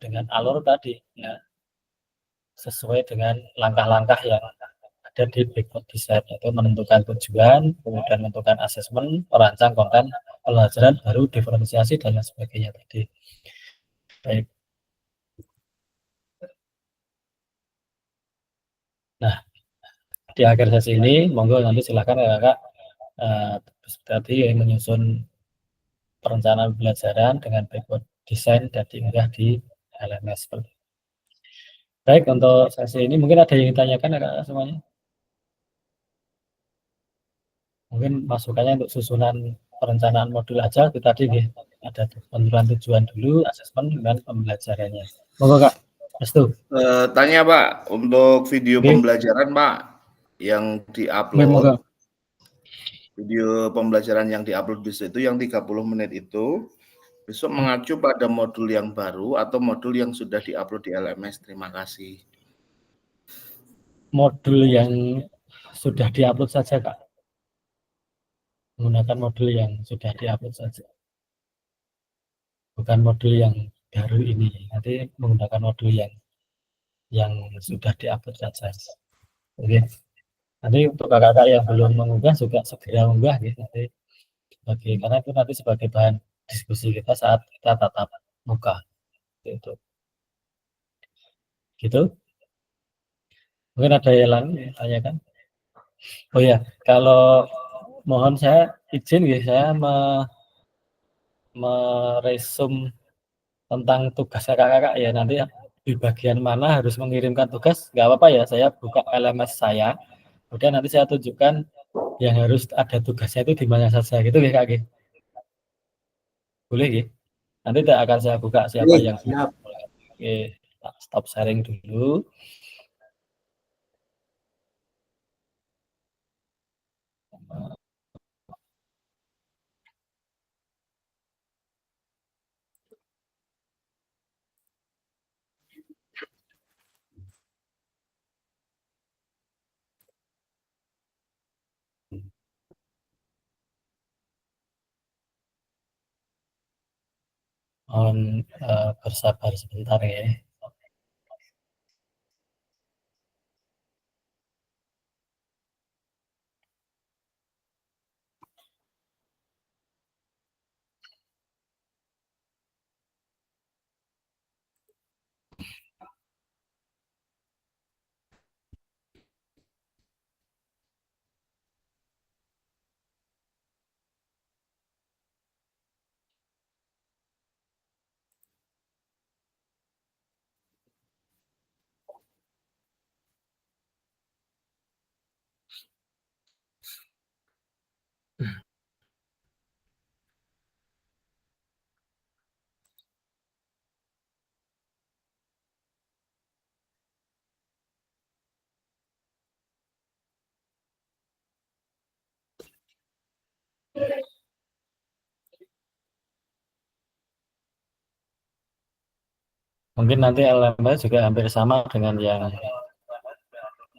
Dengan alur tadi ya, sesuai dengan langkah-langkah yang ada di backward design, yaitu menentukan tujuan, kemudian menentukan asesmen, merancang konten pelajaran, baru diferensiasi dan lain sebagainya tadi. Baik. Nah, di akhir sesi ini monggo nanti silakan kakak tadi yang menyusun perencanaan pembelajaran dengan backward design dan diunggah di LMS. Baik, untuk sesi ini mungkin ada yang ditanyakan kakak semuanya? Mungkin masukannya untuk susunan perencanaan modul aja itu tadi ya, ada penentuan tujuan dulu, asesmen dan pembelajarannya. Monggo Kak, Restu. Tanya Pak, untuk video pembelajaran Pak yang diupload, video pembelajaran yang diupload besok itu yang 30 menit itu besok mengacu pada modul yang baru atau modul yang sudah diupload di LMS. Terima kasih. Modul yang sudah diupload saja Kak. Menggunakan modul yang sudah diupload saja. Bukan modul yang baru ini. Nanti menggunakan modul yang sudah diupload saja. Oke. Nanti untuk kakak-kakak yang belum mengunggah juga segera mengunggah gitu. Nanti karena itu nanti sebagai bahan diskusi kita saat kita tatap muka. Gitu. Gitu. Mungkin ada yang lain tanyakan. Oh ya, kalau mohon saya izin ya, saya meresum tentang tugas kakak-kakak ya, nanti di bagian mana harus mengirimkan tugas, nggak apa-apa ya, saya buka LMS saya, kemudian nanti saya tunjukkan yang harus ada tugasnya itu di mana saja gitu ya kak. Boleh ya? Nanti tidak akan saya buka siapa yang siap. Oke, stop sharing dulu. Mohon bersabar sebentar ya. Mungkin nanti LMS juga hampir sama dengan yang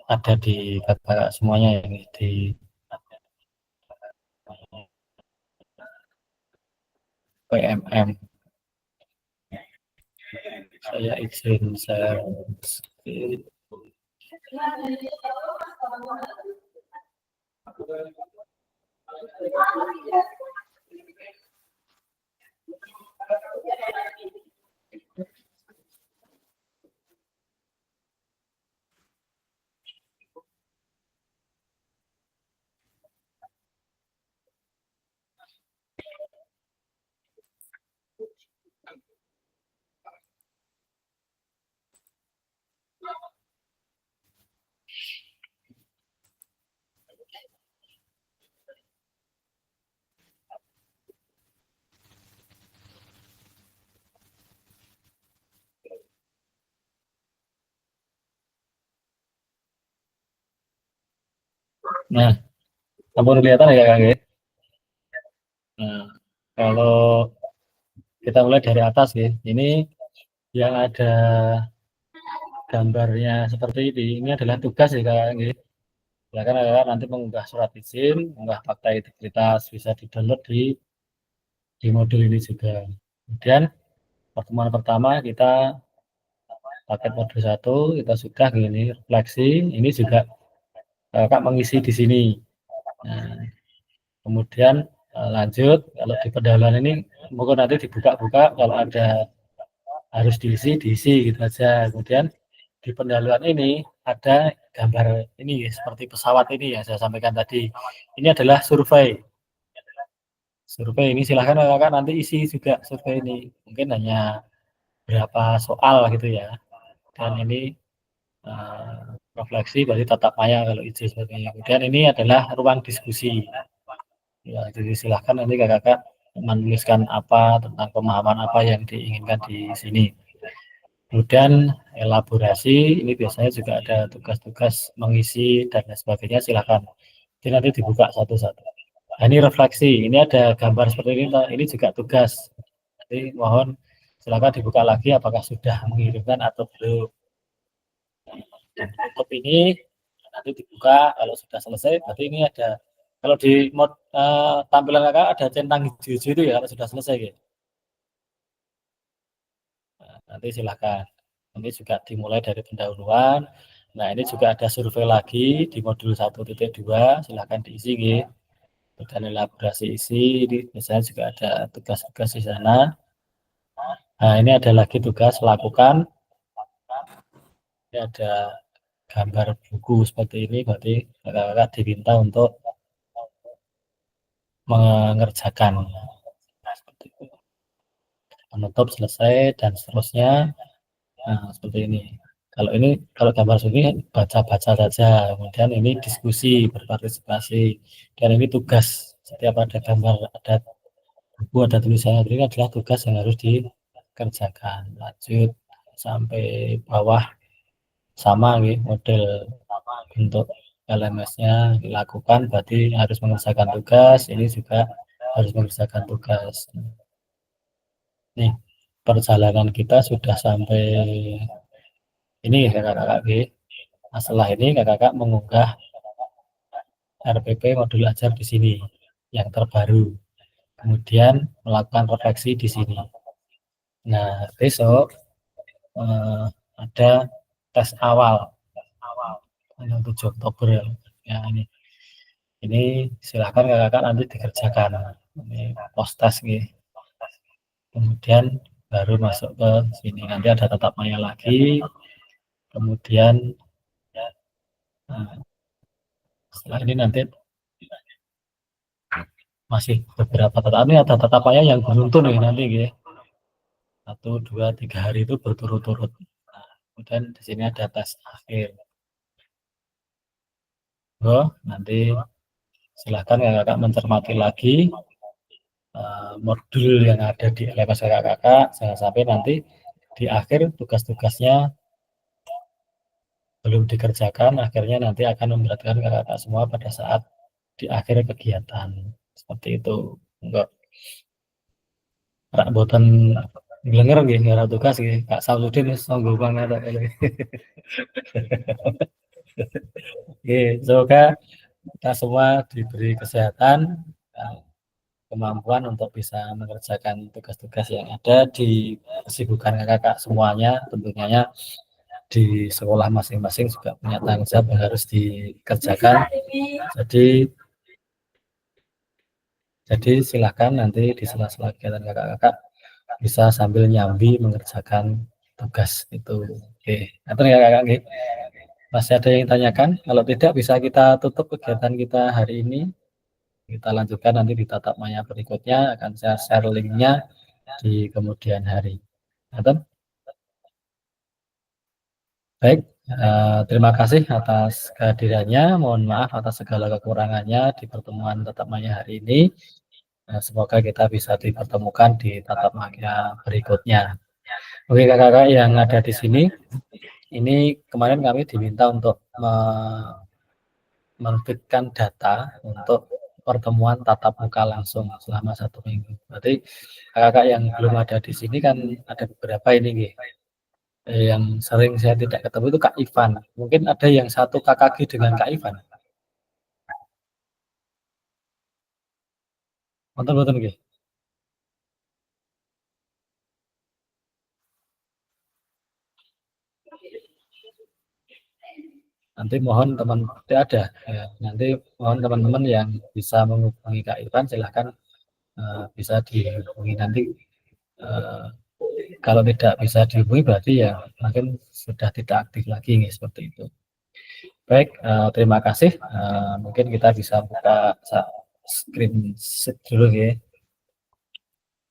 ada di kakak semuanya yang di PMM. Saya izin share screen. Nah, sampun kelihatan ya Kang? Nah, kalau kita mulai dari atas ya, ini yang ada gambarnya seperti ini adalah tugas ya Kang. Silakan Kakak nanti mengunggah surat izin, mengunggah fakta integritas, bisa di-download di modul ini juga. Kemudian pertemuan pertama kita paket modul 1 kita sudah gini refleksi, ini juga Kakak mengisi di sini. Nah, kemudian lanjut kalau di pendahuluan ini mungkin nanti dibuka-buka, kalau ada harus diisi gitu aja. Kemudian di pendahuluan ini ada gambar ini seperti pesawat ini ya saya sampaikan tadi. Ini adalah survei. Survei ini silahkan Kakak nanti isi juga survei ini. Mungkin hanya berapa soal gitu ya. Dan ini refleksi berarti tatap maya kalau izin sebagainya. Kemudian ini adalah ruang diskusi. Ya, jadi silahkan nanti Kakak menuliskan apa tentang pemahaman apa yang diinginkan di sini. Kemudian elaborasi, ini biasanya juga ada tugas-tugas mengisi dan lain sebagainya, silahkan. Jadi nanti dibuka satu-satu. Nah, ini refleksi, ini ada gambar seperti ini juga tugas. Jadi mohon silakan dibuka lagi apakah sudah mengirimkan atau belum. Dan untuk ini nanti dibuka kalau sudah selesai, berarti ini ada, kalau di tampilan Kakak ada centang hijau-hijau itu ya kalau sudah selesai gitu. Nanti silakan. Ini juga dimulai dari pendahuluan. Nah, ini juga ada survei lagi di modul 1.2, silakan diisi gitu. Dan elaborasi isi, ini biasanya juga ada tugas-tugas di sana. Nah, ini ada lagi tugas lakukan. Ini ada gambar buku seperti ini, berarti kakak-kakak diminta untuk mengerjakan. Nah, seperti itu. Menutup, selesai, dan seterusnya. Nah, seperti ini. Kalau gambar sini baca-baca saja, kemudian ini diskusi, berpartisipasi, dan ini tugas. Setiap ada gambar, ada buku, ada tulisannya, ini adalah tugas yang harus dikerjakan. Lanjut sampai bawah sama gitu, model bentuk LMS-nya dilakukan, berarti harus mengerjakan tugas. Ini juga harus mengerjakan tugas. Nih, perjalanan kita sudah sampai ini ya kakak-kakak. Nah, setelah ini kakak-kakak mengunggah RPP modul ajar di sini yang terbaru. Kemudian melakukan refleksi di sini. Nah, besok ada tes awal yang 7 Oktober ya ini silahkan kakak-kakak nanti dikerjakan. Ini post test gitu. Kemudian baru masuk ke sini, nanti ada tatap maya lagi. Kemudian setelah ini nanti masih beberapa tatap, ini ada tatap maya yang beruntun ya nanti gitu. 1, 2, 3 hari itu berturut-turut. Nah, kemudian di sini ada tes akhir. Nanti silahkan kakak mencermati lagi modul yang ada di LMS kakak, jangan sampai nanti di akhir tugas-tugasnya belum dikerjakan, akhirnya nanti akan memberatkan kakak semua pada saat di akhir kegiatan. Seperti itu. Enggak. Rak boten ngelenger nggih ngara tugas nggih Kak Samsudin wis sanggo banget. Oke, semoga kita semua diberi kesehatan, kemampuan untuk bisa mengerjakan tugas-tugas yang ada di kesibukan kakak semuanya. Tentunya di sekolah masing-masing juga punya tanggung jawab yang harus dikerjakan. Jadi silakan nanti di sela-sela kegiatan kakak-kakak bisa sambil nyambi mengerjakan tugas itu. Oke, nanti kakak-kakak nggih. Masih ada yang tanyakan? Kalau tidak bisa kita tutup kegiatan kita hari ini. Kita lanjutkan nanti di tatap maya berikutnya, akan saya share linknya di kemudian hari. Baik, terima kasih atas kehadirannya. Mohon maaf atas segala kekurangannya di pertemuan tatap maya hari ini. Semoga kita bisa dipertemukan di tatap maya berikutnya. Oke, kakak-kakak yang ada di sini, ini kemarin kami diminta untuk menerbitkan data untuk pertemuan tatap muka langsung selama 1 minggu. Berarti kakak yang belum ada di sini kan ada beberapa ini nih. Yang sering saya tidak ketemu itu Kak Ivan. Mungkin ada yang satu KKG dengan Kak Ivan. Betul nggih. Nanti mohon teman tidak ada ya, nanti mohon teman-teman yang bisa menghubungi Kak Ivan silahkan bisa dihubungi nanti. Kalau tidak bisa dihubungi berarti ya mungkin sudah tidak aktif lagi nih, seperti itu. Baik, terima kasih. Mungkin kita bisa buka screen dulu ya.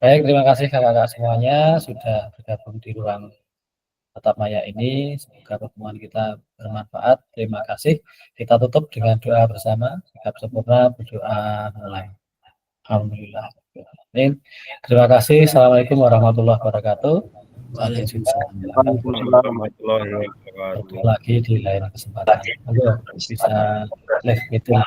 Baik, terima kasih kakak-kakak semuanya sudah bergabung di ruang tatap maya ini. Semoga pertemuan kita bermanfaat. Terima kasih. Kita tutup dengan doa bersama. Sikap sempurna, berdoa mulai. Alhamdulillah. Terima kasih. Assalamualaikum warahmatullahi wabarakatuh. Sampai jumpa Warahmatullahi wabarakatuh. lagi di lain kesempatan. Bisa live meeting.